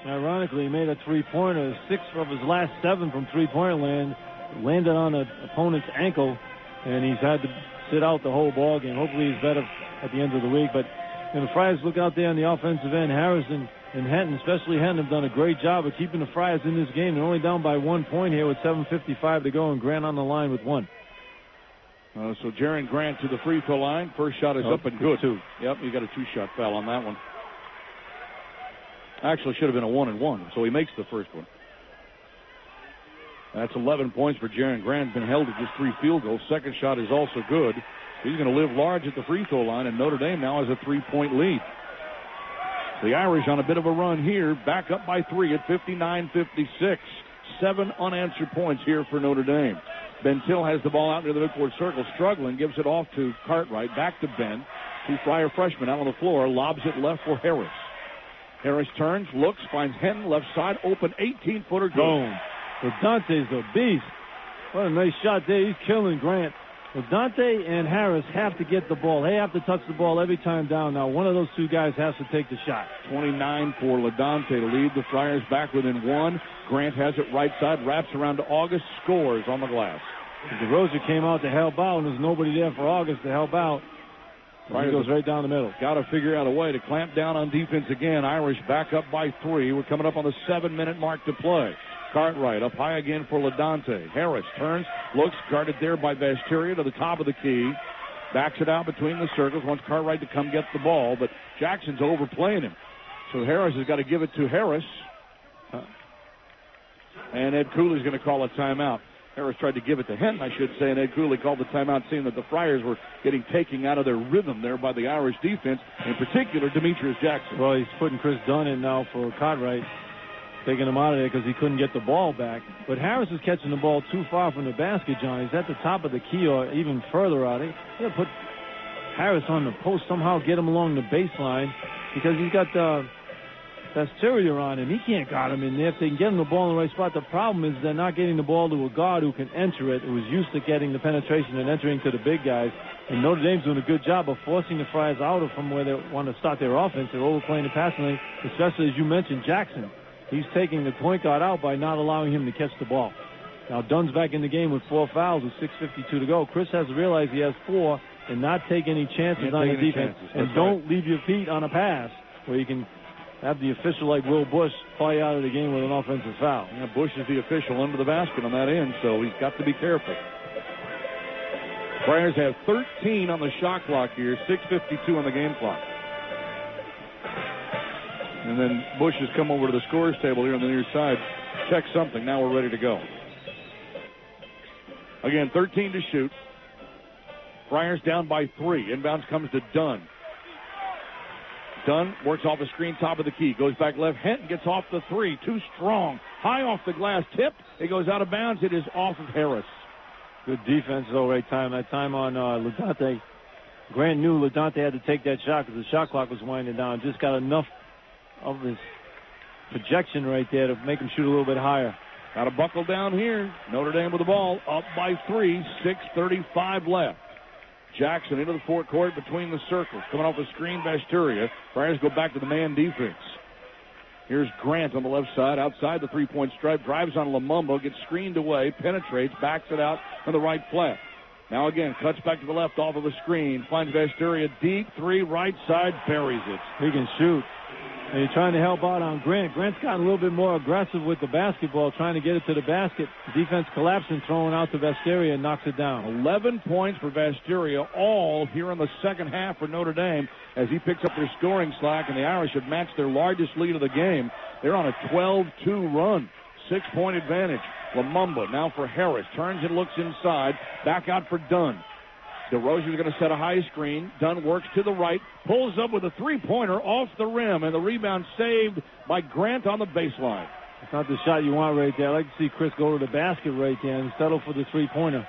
Speaker 2: Ironically, he made a three-pointer. 6 of his last 7 from three-point land landed on an opponent's ankle, and he's had to sit out the whole ball game. Hopefully he's better at the end of the week. But the Friars look out there on the offensive end. Harrison and Henton, especially Henton, have done a great job of keeping the Friars in this game. They're only down by 1 point here with 7:55 to go, and Grant on the line with 1.
Speaker 1: So Jaron Grant to the free throw line. First shot is up and good.
Speaker 2: 2.
Speaker 1: Yep, you got a 2-shot foul on that one. Actually, should have been a 1-and-1, so he makes the first one. That's 11 points for Jaron Grant. Been held to just 3 field goals. Second shot is also good. He's going to live large at the free throw line, and Notre Dame now has a 3-point lead. The Irish on a bit of a run here, back up by 3 at 59-56. 7 unanswered points here for Notre Dame. Ben Till has the ball out near the midcourt circle, struggling, gives it off to Cartwright, back to Ben. 2 Friar freshmen out on the floor, lobs it left for Harris. Harris turns, looks, finds Henton, left side, open, 18-footer,
Speaker 2: boom. Dante's a beast. What a nice shot there. He's killing Grant. Dante and Harris have to get the ball. They have to touch the ball every time down. Now, one of those 2 guys has to take the shot.
Speaker 1: 29 for LaDante to lead the Friars back within 1. Grant has it right side, wraps around to August, scores on the glass.
Speaker 2: DeRosa came out to help out, and there's nobody there for August to help out. He goes right down the middle.
Speaker 1: Got to figure out a way to clamp down on defense again. Irish back up by 3. We're coming up on the 7-minute mark to play. Cartwright up high again for LaDante. Harris turns, looks, guarded there by Basteria to the top of the key. Backs it out between the circles, wants Cartwright to come get the ball, but Jackson's overplaying him. So Harris has got to give it to Harris. And Ed Cooley's going to call a timeout. Harris tried to give it to Henton, I should say, and Ed Cooley called the timeout, seeing that the Friars were getting taken out of their rhythm there by the Irish defense, in particular Demetrius Jackson.
Speaker 2: Well, he's putting Chris Dunn in now for Cartwright, taking him out of there because he couldn't get the ball back. But Harris is catching the ball too far from the basket, John. He's at the top of the key or even further out. They got to put Harris on the post, somehow get him along the baseline, because he's got Basteria on him. He can't guard him in there. If they can get him the ball in the right spot, the problem is they're not getting the ball to a guard who can enter it, who is used to getting the penetration and entering to the big guys. And Notre Dame's doing a good job of forcing the Friars out of from where they want to start their offense. They're overplaying the passing lane, especially, as you mentioned, Jackson. He's taking the point guard out by not allowing him to catch the ball. Now Dunn's back in the game with 4 fouls with 6:52 to go. Chris has to realize he has 4 and not take any chances on the defense. And don't leave your feet on a pass where you can have the official like Will Bush fly out of the game with an offensive foul.
Speaker 1: Yeah, Bush is the official under the basket on that end, so he's got to be careful. Friars have 13 on the shot clock here, 6:52 on the game clock. And then Bush has come over to the scorers table here on the near side. Check something. Now we're ready to go. Again, 13 to shoot. Friars down by 3. Inbounds comes to Dunn. Dunn works off the screen, top of the key. Goes back left. Henton gets off the 3. Too strong. High off the glass. Tip. It goes out of bounds. It is off of Harris.
Speaker 2: Good defense, though, right time. That time on LaDante. Grant knew LaDante had to take that shot because the shot clock was winding down. Just got enough of his projection right there to make him shoot a little bit higher.
Speaker 1: Got to buckle down here. Notre Dame with the ball. Up by 3. 6:35 left. Jackson into the forecourt between the circles. Coming off the screen, Basteria. Friars go back to the man defense. Here's Grant on the left side, outside the three-point stripe. Drives on Lumumba, gets screened away, penetrates, backs it out on the right flat. Now again, cuts back to the left off of the screen. Finds Basteria deep, 3, right side, buries it.
Speaker 2: He can shoot. And you're trying to help out on Grant. Grant's gotten a little bit more aggressive with the basketball, trying to get it to the basket. Defense collapsing, throwing out to Basteria, and knocks it down. 11 points for Basteria, all here in the second half for Notre Dame, as he picks up their scoring slack, and the Irish have matched their largest lead of the game. They're on a 12-2 run. 6-point advantage. Lumumba now for Harris. Turns and looks inside. Back out for Dunn. DeRozier's going to set a high screen. Dunn works to the right. Pulls up with a three-pointer off the rim. And the rebound saved by Grant on the baseline. It's not the shot you want right there. I like to see Chris go to the basket right there and settle for the three-pointer.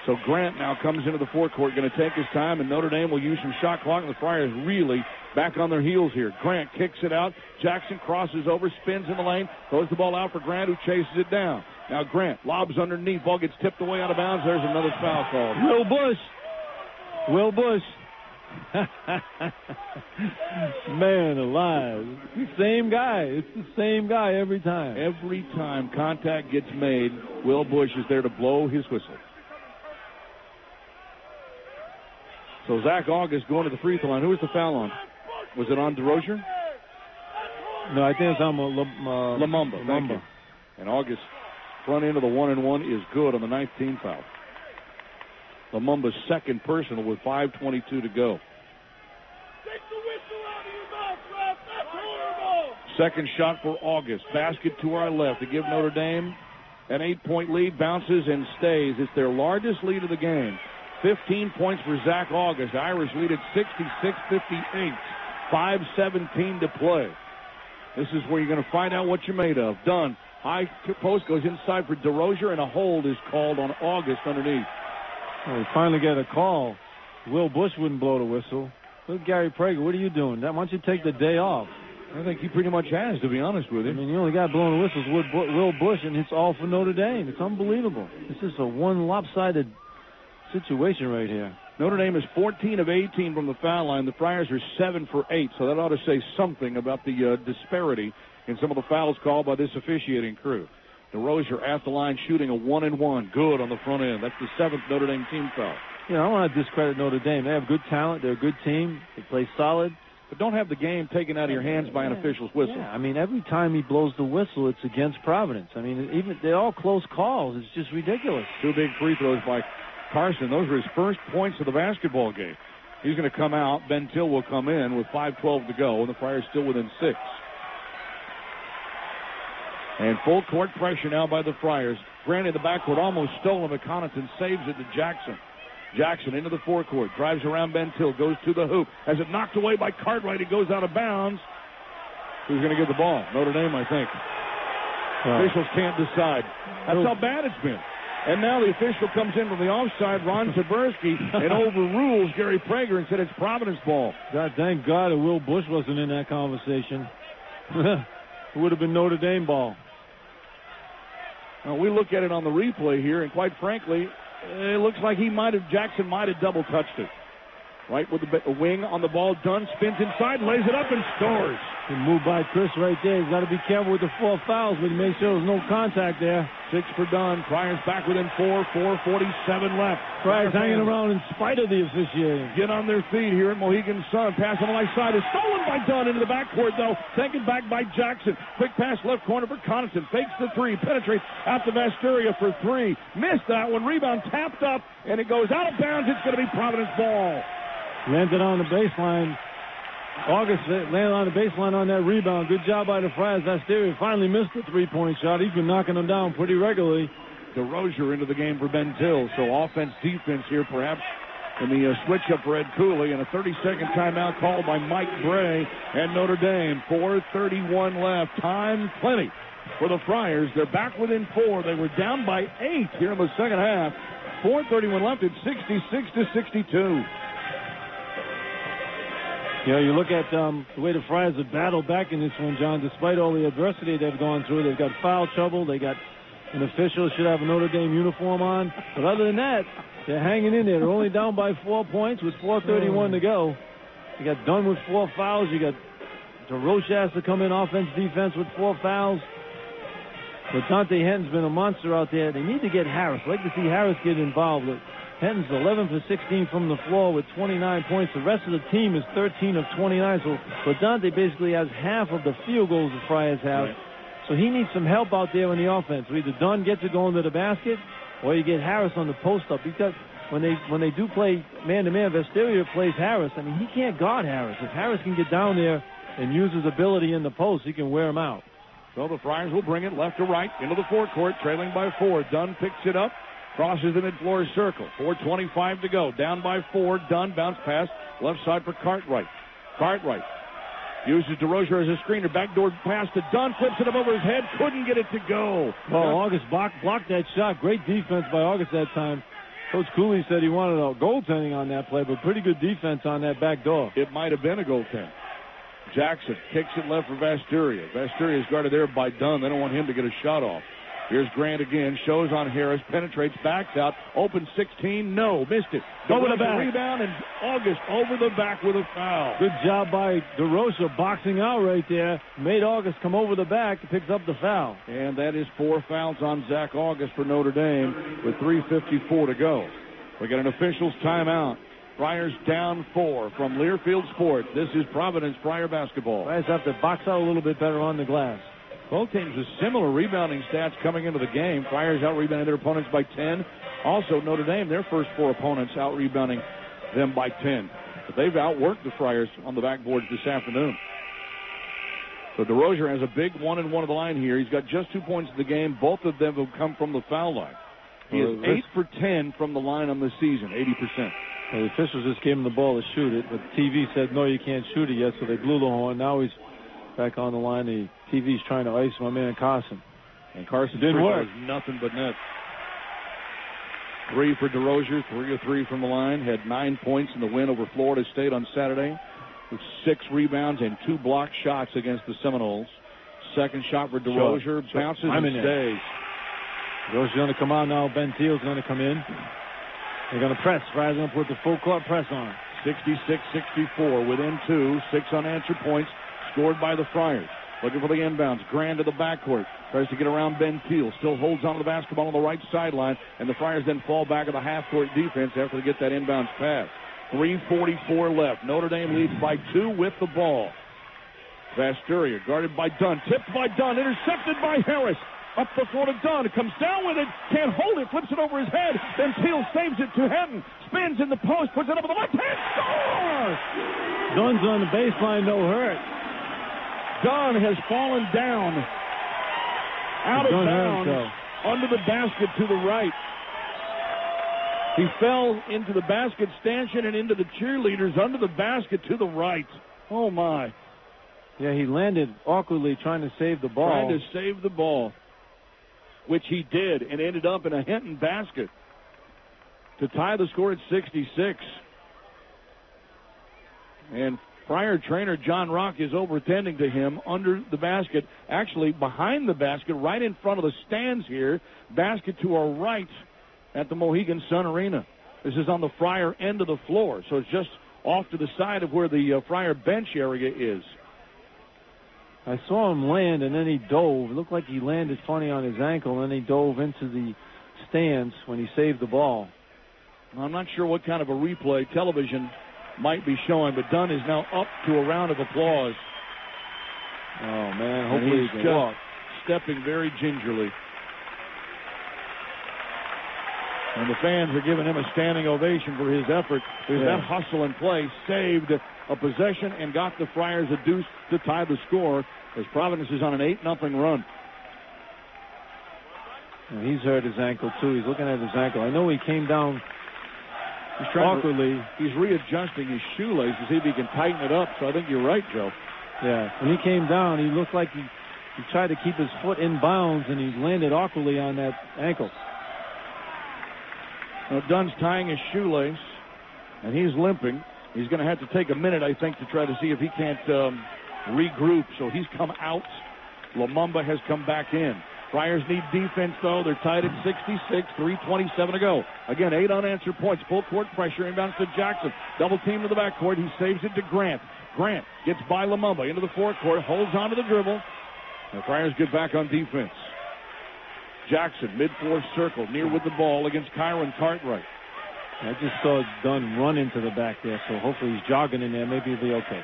Speaker 1: So Grant now comes into the forecourt, going to take his time, and Notre Dame will use some shot clock, and the Friars really back on their heels here. Grant kicks it out. Jackson crosses over, spins in the lane, throws the ball out for Grant, who chases it down. Now Grant lobs underneath. Ball gets tipped away out of bounds. There's another foul called.
Speaker 2: Will Bush. Man alive. It's the same guy. It's the same guy every time.
Speaker 1: Every time contact gets made, Will Bush is there to blow his whistle. So Zach August going to the free throw line. Who was the foul on? Was it on DeRozier?
Speaker 2: No, I think it's on
Speaker 1: Lumumba. Thank you. And August front end of the 1-and-1 is good on the 9th team foul. Lumumba's second personal with 5:22 to go.
Speaker 6: Take the whistle out of your mouth, ref. That's horrible.
Speaker 1: Second shot for August. Basket to our left to give Notre Dame an 8-point lead. Bounces and stays. It's their largest lead of the game. 15 points for Zach August. The Irish lead at 66-58. 5:17 to play. This is where you're going to find out what you're made of. Dunn. High post goes inside for DeRozier, and a hold is called on August underneath.
Speaker 2: Well, we finally get a call. Will Bush wouldn't blow the whistle. Look, Gary Prager, what are you doing? Why don't you take the day off?
Speaker 1: I think he pretty much has, to be honest with you.
Speaker 2: I mean, the only guy blowing the whistles is Will Bush, and it's all for Notre Dame. It's unbelievable. This is a one lopsided situation right here.
Speaker 1: Notre Dame is 14 of 18 from the foul line. The Friars are 7 for 8, so that ought to say something about the disparity in some of the fouls called by this officiating crew. DeRozier at the line shooting a 1-and-1. Good on the front end. That's the 7th Notre Dame team foul.
Speaker 2: You know, I don't want to discredit Notre Dame. They have good talent. They're a good team. They play solid.
Speaker 1: But don't have the game taken out of your hands by an official's whistle.
Speaker 2: Yeah, I mean, every time he blows the whistle, it's against Providence. I mean, even they're all close calls. It's just ridiculous.
Speaker 1: 2 big free throws by Carson. Those are his first points of the basketball game. He's going to come out. Ben Till will come in with 5:12 to go, and the Friars still within 6. And full court pressure now by the Friars. Grant in the backcourt, almost stolen, but Connaughton saves it to Jackson. Jackson into the forecourt, drives around Ben Till, goes to the hoop. Has it knocked away by Cartwright. It goes out of bounds. Who's going to get the ball? Notre Dame, I think. Officials can't decide. That's how bad it's been. And now the official comes in from the offside, Ron Taberski, and overrules Gary Prager and said it's Providence ball.
Speaker 2: God, thank God that Will Bush wasn't in that conversation. It would have been Notre Dame ball.
Speaker 1: Now, we look at it on the replay here, and quite frankly, it looks like Jackson might have double touched it. Right with the wing on the ball. Dunn spins inside, lays it up, and scores.
Speaker 2: Good move by Chris right there. He's got to be careful with the 4 fouls, but he made sure there was no contact there.
Speaker 1: 6 for Dunn. Friars back within 4. 4:47 left.
Speaker 2: Friars hanging around in spite of the officiating.
Speaker 1: Get on their feet here at Mohegan Sun. Pass on the right side is stolen by Dunn into the backcourt, though. Taken back by Jackson. Quick pass left corner for Connaughton. Fakes the 3. Penetrates out to Vasteria for 3. Missed that one. Rebound tapped up, and it goes out of bounds. It's going to be Providence ball.
Speaker 2: Landed on the baseline. August landed on the baseline on that rebound. Good job by the Friars. Vasteria finally missed the 3-point shot. He's been knocking them down pretty regularly.
Speaker 1: DeRozier into the game for Ben Till. So offense, defense here perhaps in the switch-up for Ed Cooley. And a 30-second timeout called by Mike Bray and Notre Dame. 4:31 left. Time plenty for the Friars. They're back within 4. They were down by 8 here in the second half. 4:31 left. It's 66-62.
Speaker 2: You know, you look at the way the Friars have battled back in this one, John, despite all the adversity they've gone through. They've got foul trouble. They got an official should have a Notre Dame uniform on. But other than that, they're hanging in there. They're only down by 4 points with 4:31 to go. You got Dunn with 4 fouls. You got DeRozier has to come in offense, defense with 4 fouls. But Dante Henton's been a monster out there. They need to get Harris. I'd like to see Harris get involved. Henton's 11 for 16 from the floor with 29 points. The rest of the team is 13 of 29. So Dante basically has half of the field goals the Friars have. Right. So he needs some help out there in the offense. So either Dunn gets it going to the basket, or you get Harris on the post-up. Because when they do play man-to-man, Vasteria plays Harris. I mean, he can't guard Harris. If Harris can get down there and use his ability in the post, he can wear him out.
Speaker 1: So the Friars will bring it left to right into the forecourt, trailing by 4. Dunn picks it up. Crosses the mid-floor circle. 4:25 to go. Down by 4. Dunn bounce pass left side for Cartwright. Cartwright uses DeRozier as a screener. Backdoor pass to Dunn. Flips it up over his head. Couldn't get it to go.
Speaker 2: Well, August blocked that shot. Great defense by August that time. Coach Cooley said he wanted a goaltending on that play, but pretty good defense on that back door.
Speaker 1: It might have been a goaltend. Jackson kicks it left for Vasteria. Vasteria is guarded there by Dunn. They don't want him to get a shot off. Here's Grant again. Shows on Harris. Penetrates. Backs out. Open 16. No. Missed it.
Speaker 2: Over the back.
Speaker 1: Rebound. And August over the back with a foul.
Speaker 2: Good job by DeRosa boxing out right there. Made August come over the back. Picks up the foul.
Speaker 1: And that is 4 fouls on Zach August for Notre Dame with 3:54 to go. We got an official's timeout. Friars down 4 from Learfield Sports. This is Providence Friar basketball.
Speaker 2: Friars have to box out a little bit better on the glass.
Speaker 1: Both teams with similar rebounding stats coming into the game. Friars out-rebounding their opponents by 10. Also, Notre Dame, their first 4 opponents out-rebounding them by 10. But they've outworked the Friars on the backboards this afternoon. So DeRozier has a big 1-and-1 of the line here. He's got just 2 points in the game. Both of them have come from the foul line. He is 8 for 10 from the line on the season, 80%.
Speaker 2: Well, the officials just gave him the ball to shoot it, but TV said, no, you can't shoot it yet, so they blew the horn. Now he's back on the line. The TV's trying to ice my man Carson.
Speaker 1: And Carson
Speaker 2: didn't work.
Speaker 1: Nothing but net. 3 for DeRozier, 3 of 3 from the line. Had 9 points in the win over Florida State on Saturday, with 6 rebounds and 2 blocked shots against the Seminoles. Second shot for DeRozier, bounces and stays.
Speaker 2: DeRozier's going to come out now. Ben Thiel's going to come in. They're going to press. Friars going to put the full court press on.
Speaker 1: 66-64, within 2, 6 unanswered points scored by the Friars. Looking for the inbounds. Grant to the backcourt. Tries to get around Ben Thiel. Still holds onto the basketball on the right sideline. And the Friars then fall back of the half-court defense after they get that inbounds pass. 3:44 left. Notre Dame leads by 2 with the ball. Vasturia guarded by Dunn. Tipped by Dunn. Intercepted by Harris. Up the floor to Dunn. Comes down with it. Can't hold it. Flips it over his head. Then Thiel saves it to Henton. Spins in the post. Puts it up with the left hand. Score!
Speaker 2: Dunn's on the baseline. No hurt.
Speaker 1: Dunn has fallen down. Out of bounds. Under the basket to the right. He fell into the basket stanchion and into the cheerleaders under the basket to the right. Oh, my.
Speaker 2: Yeah, he landed awkwardly trying to save the ball.
Speaker 1: Trying to save the ball, which he did, and ended up in a Henton basket to tie the score at 66. And Friar trainer John Rock is overtending to him under the basket, actually behind the basket, right in front of the stands here. Basket to our right at the Mohegan Sun Arena. This is on the Friar end of the floor, so it's just off to the side of where the Friar bench area is.
Speaker 2: I saw him land, and then he dove. It looked like he landed funny on his ankle, and then he dove into the stands when he saved the ball.
Speaker 1: I'm not sure what kind of a replay television might be showing, but Dunn is now up to a round of applause.
Speaker 2: Oh, man, hopefully he can walk.
Speaker 1: Stepping very gingerly. And the fans are giving him a standing ovation for his effort. There's that hustle and play. Saved a possession and got the Friars a deuce to tie the score as Providence is on an 8-0 run.
Speaker 2: And he's hurt his ankle, too. He's looking at his ankle. I know he came down awkwardly.
Speaker 1: He's readjusting his shoelace to see if he can tighten it up, so I think you're right, Joe.
Speaker 2: Yeah, when he came down, he looked like he tried to keep his foot in bounds, and he landed awkwardly on that ankle.
Speaker 1: Now Dunn's tying his shoelace, and he's limping. He's going to have to take a minute, I think, to try to see if he can't regroup. So he's come out. Lumumba has come back in. Friars need defense, though. They're tied at 66, 3:27 to go. Again, 8 unanswered points. Full court pressure. Inbounds to Jackson. Double team to the backcourt. He saves it to Grant. Grant gets by Lumumba into the forecourt. Holds onto the dribble. The Friars get back on defense. Jackson, mid-floor circle, near with the ball against Kyron Cartwright.
Speaker 2: I just saw Dunn run into the back there, so hopefully he's jogging in there. Maybe he'll be okay.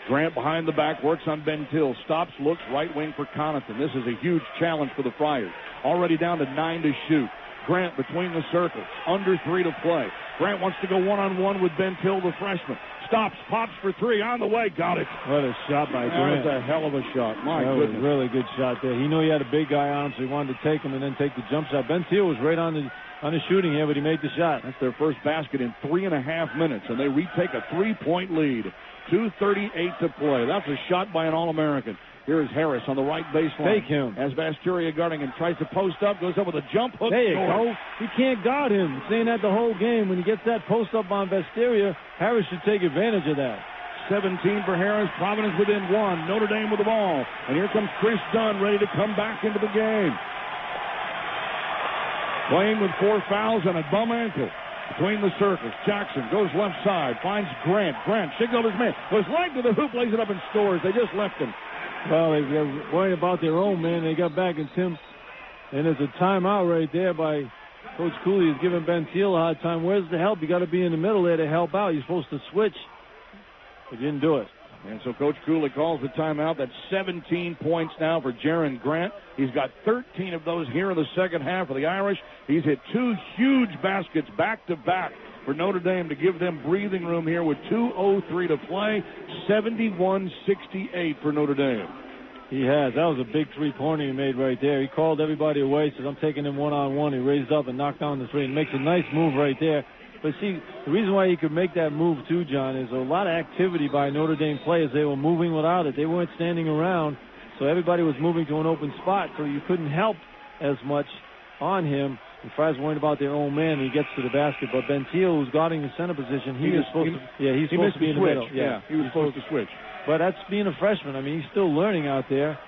Speaker 1: Grant behind the back, works on Ben Till. Stops, looks, right wing for Connaughton. This is a huge challenge for the Friars. Already down to 9 to shoot. Grant between the circles, under 3 to play. Grant wants to go one-on-one with Ben Till, the freshman. Stops, pops for 3, on the way, got it.
Speaker 2: What a shot by Grant.
Speaker 1: That was a hell of a shot. My
Speaker 2: goodness.
Speaker 1: That was
Speaker 2: a really good shot there. He knew he had a big guy on, so he wanted to take him and then take the jump shot. Ben Till was right on the shooting here, but he made the shot.
Speaker 1: That's their first basket in 3.5 minutes, and they retake a 3-point lead. 2:38 to play. That's a shot by an All-American. Here is Harris on the right baseline.
Speaker 2: Take him.
Speaker 1: As Vasturia guarding him, tries to post up, goes up with a jump hook.
Speaker 2: There you go. He can't guard him. Saying that the whole game. When he gets that post up on Vasturia, Harris should take advantage of that.
Speaker 1: 17 for Harris. Providence within 1. Notre Dame with the ball. And here comes Chris Dunn ready to come back into the game. Playing with 4 fouls and a bum ankle. Between the circles, Jackson goes left side, finds Grant. Grant signaled his man, goes right to the hoop, lays it up and scores. They just left him.
Speaker 2: Well, they're worried about their own man. They got back, and there's a timeout right there by Coach Cooley. He's giving Ben Thiel a hard time. Where's the help? You got to be in the middle there to help out. You're supposed to switch. But you didn't do it.
Speaker 1: And so Coach Cooley calls the timeout. That's 17 points now for Jaron Grant. He's got 13 of those here in the second half of the Irish. He's hit 2 huge baskets back-to-back for Notre Dame to give them breathing room here with 2:03 to play. 71-68 for Notre Dame.
Speaker 2: He has. That was a big three-pointer he made right there. He called everybody away, says, I'm taking him one-on-one. He raised up and knocked down the three and makes a nice move right there. But see, the reason why he could make that move too, John, is a lot of activity by Notre Dame players. They were moving without it. They weren't standing around, so everybody was moving to an open spot, so you couldn't help as much on him. The Friars worried about their own man, and he gets to the basket. But Ben Thiel, who's guarding the center position, he's supposed to be in the middle.
Speaker 1: Yeah, he was supposed to switch.
Speaker 2: But that's being a freshman. I mean, he's still learning out there,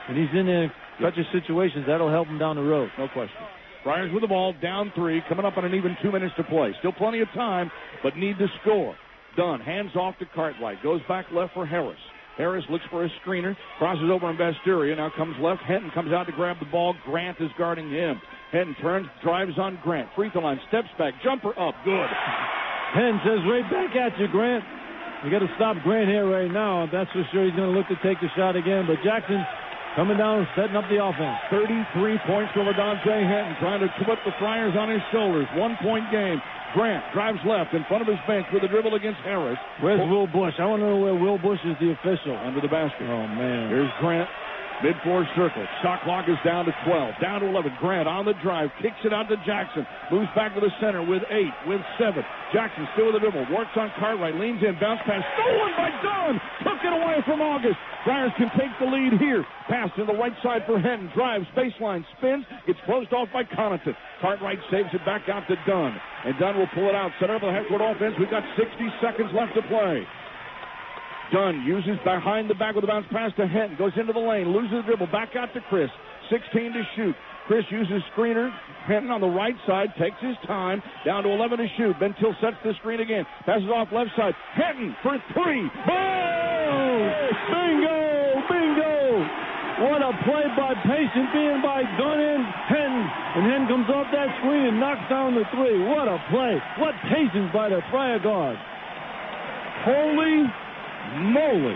Speaker 2: and he's in there in such situations. That'll help him down the road.
Speaker 1: No question. Friars with the ball, down 3, coming up on an even 2 minutes to play. Still plenty of time, but need to score. Dunn hands off to Cartwright, goes back left for Harris. Harris looks for a screener, crosses over in Basturia, now comes left. Henton comes out to grab the ball. Grant is guarding him. Henton turns, drives on Grant. Free throw line, steps back, jumper up, good.
Speaker 2: Henton says right back at you, Grant. You got to stop Grant here right now. That's for sure. He's going to look to take the shot again, but Jackson coming down, setting up the offense.
Speaker 1: 33 points for LaDonte Henton, trying to put the Friars on his shoulders. 1-point game. Grant drives left in front of his bench with a dribble against Harris.
Speaker 2: Where's Will Bush? I want to know where Will Bush is the official.
Speaker 1: Under the basket.
Speaker 2: Oh, man.
Speaker 1: Here's Grant. Mid-floor circle. Shot clock is down to 12. Down to 11. Grant on the drive. Kicks it out to Jackson. Moves back to the center with 8, with 7. Jackson still with the dribble. Works on Cartwright. Leans in. Bounce pass. Stolen by Dunn. Took it away from August. Friars can take the lead here. Pass to the right side for Henton. Drives. Baseline. Spins. Gets closed off by Connaughton. Cartwright saves it back out to Dunn. And Dunn will pull it out. Set up the half-court offense. We've got 60 seconds left to play. Dunn uses behind the back with a bounce pass to Henton. Goes into the lane. Loses the dribble. Back out to Chris. 16 to shoot. Chris uses screener. Henton on the right side. Takes his time. Down to 11 to shoot. Ben Till sets the screen again. Passes off left side. Henton for 3. Boom!
Speaker 2: Bingo! Bingo! What a play by patient being by Dunn and Henton. And Henton comes off that screen and knocks down the 3. What a play. What patience by the Friar guard.
Speaker 1: Holy moly.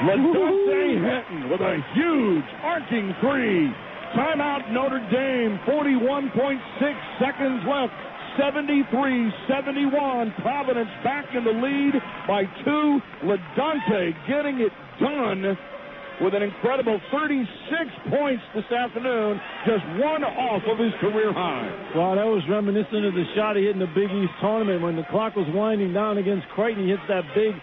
Speaker 1: LaDonte Henton with a huge arcing 3. Timeout Notre Dame. 41.6 seconds left. 73-71. Providence back in the lead by 2. LaDonte getting it done with an incredible 36 points this afternoon. Just 1 off of his career high.
Speaker 2: Wow, that was reminiscent of the shot he hit in the Big East tournament when the clock was winding down against Creighton. He hits that big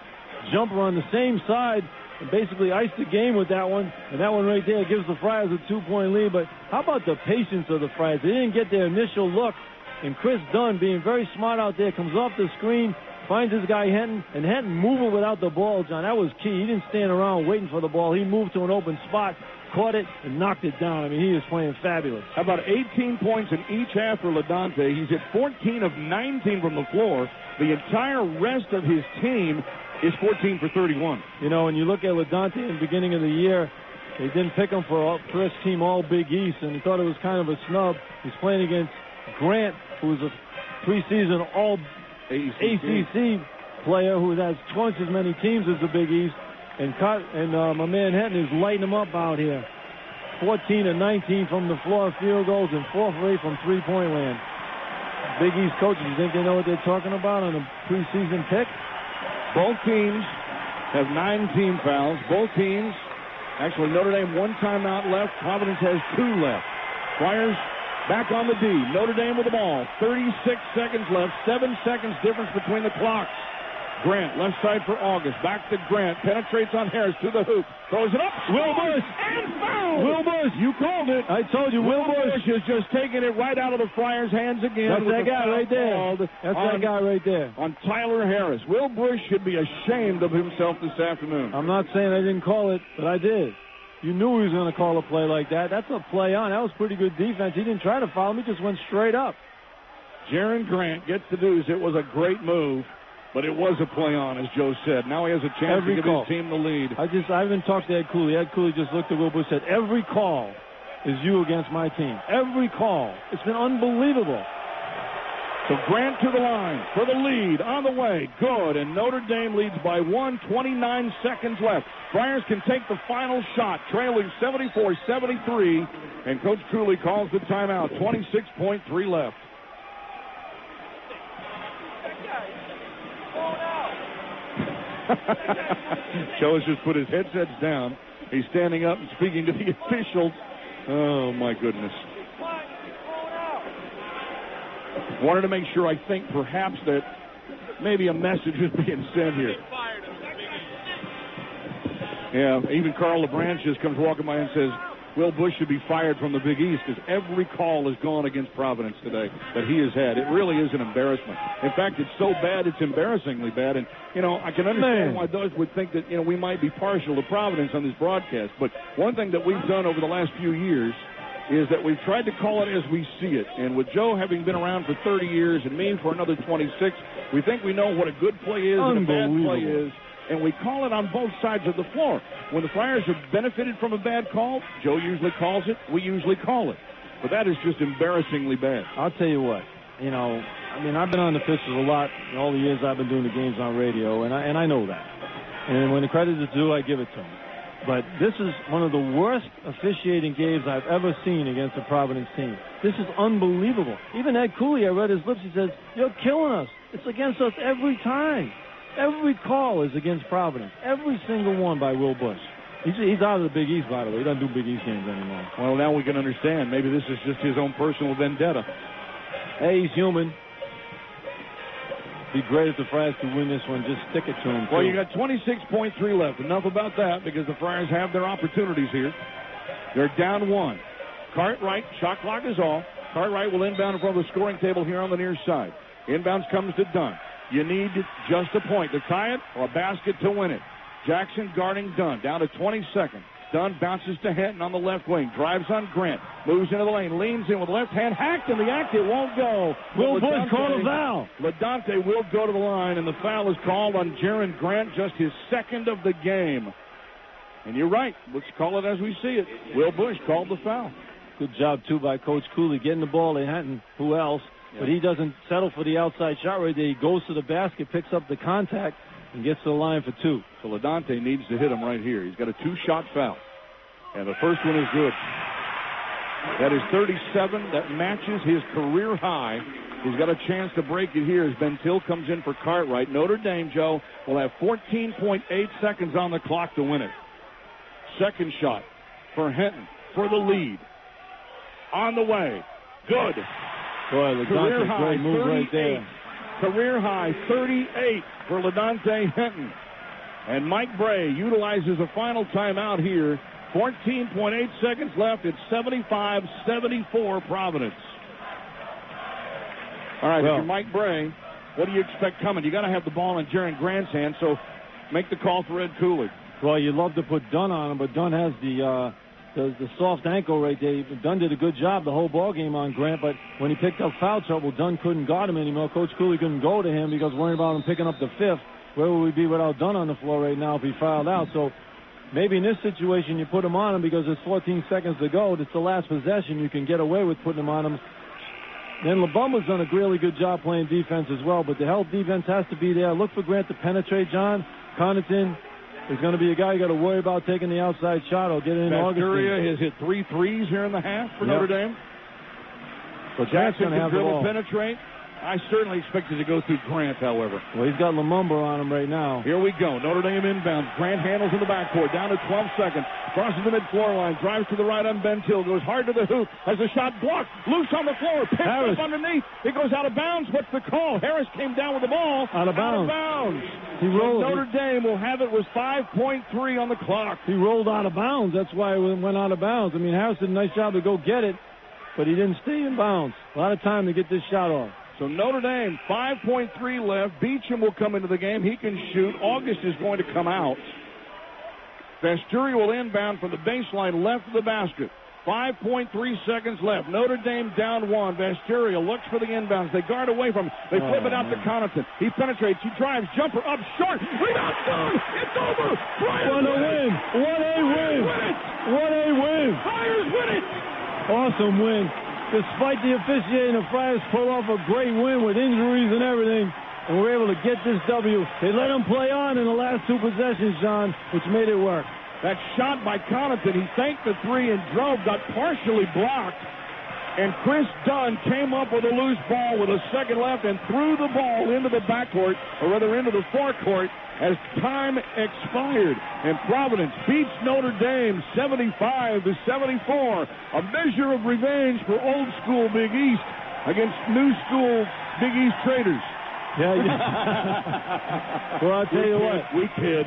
Speaker 2: jumper on the same side and basically iced the game with that one. And that one right there gives the Friars a 2-point lead. But how about the patience of the Friars? They didn't get their initial look. And Chris Dunn, being very smart out there, comes off the screen, finds his guy Henton, and Henton moving without the ball, John. That was key. He didn't stand around waiting for the ball. He moved to an open spot, caught it, and knocked it down. I mean, he is playing fabulous.
Speaker 1: How about 18 points in each half for LaDonte? He's hit 14 of 19 from the floor. The entire rest of his team is 14 for 31.
Speaker 2: You know, when you look at LaDonte in the beginning of the year, they didn't pick him for first team All Big East, and he thought it was kind of a snub. He's playing against Grant, who's a preseason All ACC player who has twice as many teams as the Big East, and my man Henton is lighting him up out here. 14 of 19 from the floor field goals and 4 for 8 from three-point land. Big East coaches, you think they know what they're talking about on a preseason pick?
Speaker 1: Both teams have 9 team fouls. Both teams, actually Notre Dame 1 timeout left. Providence has 2 left. Friars back on the D. Notre Dame with the ball. 36 seconds left. 7 seconds difference between the clocks. Grant, left side for August. Back to Grant. Penetrates on Harris to the hoop. Throws it up.
Speaker 2: Will Bush.
Speaker 1: And foul.
Speaker 2: Will Bush.
Speaker 1: You called it.
Speaker 2: I told you, Will Bush
Speaker 1: is just taking it right out of the Friars' hands again.
Speaker 2: That's that guy right there. That's that guy right there.
Speaker 1: On Tyler Harris. Will Bush should be ashamed of himself this afternoon.
Speaker 2: I'm not saying I didn't call it, but I did. You knew he was going to call a play like that. That's a play on. That was pretty good defense. He didn't try to foul him. He just went straight up.
Speaker 1: Jaron Grant gets the news. It was a great move, but it was a play on, as Joe said. Now he has a chance to give his team the lead.
Speaker 2: I haven't talked to Ed Cooley. Ed Cooley just looked at Will Bush and said, every call is you against my team. Every call. It's been unbelievable.
Speaker 1: So Grant to the line for the lead on the way. Good. And Notre Dame leads by 29 seconds left. Friars can take the final shot, trailing 74-73. And Coach Cooley calls the timeout. 26.3 left. Joe has just put his headsets down. He's standing up and speaking to the officials. Oh, my goodness. Wanted to make sure, I think, perhaps that maybe a message is being sent here. Yeah, even Carl LeBranch just comes walking by and says, Will Bush should be fired from the Big East because every call has gone against Providence today that he has had. It really is an embarrassment. In fact, it's so bad, it's embarrassingly bad. And, I can understand why those would think that, we might be partial to Providence on this broadcast. But one thing that we've done over the last few years is that we've tried to call it as we see it. And with Joe having been around for 30 years and me for another 26, we think we know what a good play is and a bad play is. And we call it on both sides of the floor. When the Friars have benefited from a bad call, Joe usually calls it. We usually call it. But that is just embarrassingly bad.
Speaker 2: I'll tell you what. I've been on the officials a lot in all the years I've been doing the games on radio, and I know that. And when the credit is due, I give it to them. But this is one of the worst officiating games I've ever seen against a Providence team. This is unbelievable. Even Ed Cooley, I read his lips, he says, you're killing us. It's against us every time. Every call is against Providence. Every single one by Will Bush. He's out of the Big East, by the way. He doesn't do Big East games anymore.
Speaker 1: Well, now we can understand. Maybe this is just his own personal vendetta.
Speaker 2: Hey, he's human. Be great if the Friars could win this one. Just stick it to him.
Speaker 1: Well, you got 26.3 left. Enough about that because the Friars have their opportunities here. They're down one. Cartwright, shot clock is off. Cartwright will inbound in front of the scoring table here on the near side. Inbounds comes to Dunn. You need just a point to tie it or a basket to win it. Jackson guarding Dunn. Down to 20 seconds. Dunn bounces to Hinton on the left wing. Drives on Grant. Moves into the lane. Leans in with the left hand. Hacked in the act. It won't go.
Speaker 2: Will Bush called a foul.
Speaker 1: LaDante will go to the line, and the foul is called on Jaron Grant, just his second of the game. And you're right. Let's call it as we see it. Will Bush called the foul.
Speaker 2: Good job, too, by Coach Cooley getting the ball to Hinton. Who else? But he doesn't settle for the outside shot right there. He goes to the basket, picks up the contact, and gets to the line for two.
Speaker 1: So LaDante needs to hit him right here. He's got a two-shot foul. And the first one is good. That is 37. That matches his career high. He's got a chance to break it here as Ben Till comes in for Cartwright. Notre Dame, Joe, will have 14.8 seconds on the clock to win it. Second shot for Hinton for the lead. On the way. Good.
Speaker 2: Boy, LaDante, great move right there.
Speaker 1: Career high 38 for LaDante Hinton. And Mike Bray utilizes a final timeout here. 14.8 seconds left. It's 75-74 Providence. All right, if you're Mike Bray, what do you expect coming? You got to have the ball in Jaron Grant's hand, so make the call for Ed Cooley.
Speaker 2: Well, you'd love to put Dunn on him, but Dunn has the soft ankle right there. Dunn did a good job the whole ball game on Grant, but when he picked up foul trouble, Dunn couldn't guard him anymore. Coach Cooley couldn't go to him because worrying about him picking up the fifth. Where would we be without Dunn on the floor right now if he fouled out? So maybe in this situation you put him on him because there's 14 seconds to go. It's the last possession. You can get away with putting him on him. Then LaBumba's done a really good job playing defense as well, but the help defense has to be there. Look for Grant to penetrate, John. Connaughton is going to be a guy you got to worry about taking the outside shot or getting in Augustine.
Speaker 1: Basturia has hit 3 threes here in the half for Notre Dame.
Speaker 2: So
Speaker 1: Jackson can dribble, penetrate. I certainly expected to go through Grant, however.
Speaker 2: Well, he's got Lumumba on him right now.
Speaker 1: Here we go. Notre Dame inbounds. Grant handles in the backcourt. Down to 12 seconds. Crosses the mid-floor line. Drives to the right on Ben Till. Goes hard to the hoop. Has a shot blocked. Loose on the floor. Picked up underneath. It goes out of bounds. What's the call? Harris came down with the ball.
Speaker 2: Out of bounds. He rolled.
Speaker 1: Notre Dame will have it with 5.3 on the clock.
Speaker 2: He rolled out of bounds. That's why it went out of bounds. I mean, Harris did a nice job to go get it, but he didn't stay in bounds. A lot of time to get this shot off.
Speaker 1: So Notre Dame, 5.3 left. Beecham will come into the game. He can shoot. August is going to come out. Vesturi will inbound from the baseline left of the basket. 5.3 seconds left. Notre Dame down 1. Vesturia looks for the inbounds. They guard away from him. They flip it out to Connaughton. He penetrates. He drives. Jumper up short. Rebound. Down. It's over.
Speaker 2: What a win. What a win. What a win.
Speaker 1: Friars win it.
Speaker 2: Awesome win. Despite the officiating, the Friars pull off a great win with injuries and everything, and we're able to get this W. They let him play on in the last 2 possessions, John, which made it work.
Speaker 1: That shot by Connaughton, he thanked the 3 and drove, got partially blocked. And Chris Dunn came up with a loose ball with a second left and threw the ball into the backcourt, or rather into the forecourt, as time expired. And Providence beats Notre Dame 75-74. A measure of revenge for old school Big East against new school Big East traders.
Speaker 2: Yeah. Well, I'll tell you what.
Speaker 1: We kid.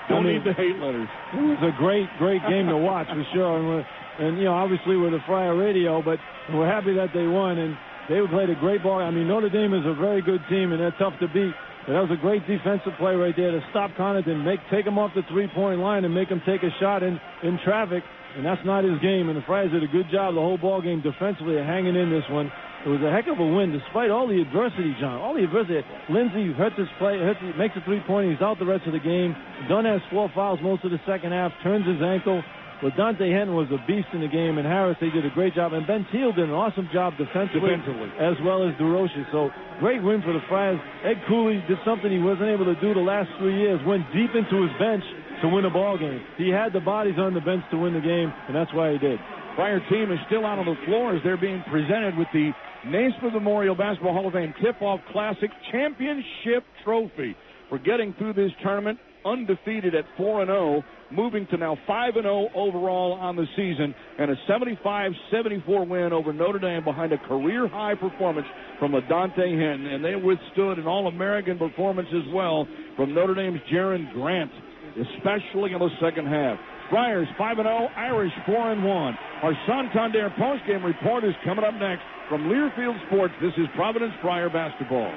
Speaker 1: Don't need the hate letters.
Speaker 2: It was a great game to watch for sure. And you know, obviously we're the Friar Radio, but we're happy that they won. And they played a great ball. I mean, Notre Dame is a very good team, and they're tough to beat. But that was a great defensive play right there to stop Connaughton, take him off the three-point line and make him take a shot in traffic. And that's not his game. And the Friars did a good job the whole ball game defensively of hanging in this one. It was a heck of a win despite all the adversity, John. All the adversity. Lindsey hurts his play, makes a three-pointer. He's out the rest of the game. Dunn has 4 fouls most of the second half, turns his ankle. But Dante Henton was a beast in the game, and Harris, they did a great job. And Ben Teal did an awesome job defensively. As well as DeRoche. So, great win for the Friars. Ed Cooley did something he wasn't able to do the last 3 years, went deep into his bench to win a ball game. He had the bodies on the bench to win the game, and that's why he did.
Speaker 1: Friar team is still out on the floor as they're being presented with the Naismith Memorial Basketball Hall of Fame Tip-Off Classic Championship Trophy for getting through this tournament undefeated at 4-0, moving to now 5-0 overall on the season, and a 75-74 win over Notre Dame behind a career-high performance from Dante Henton. And they withstood an All-American performance as well from Notre Dame's Jaron Grant, especially in the second half. Friars 5-0, Irish 4-1. Our Santander postgame report is coming up next from Learfield Sports. This is Providence Friar Basketball.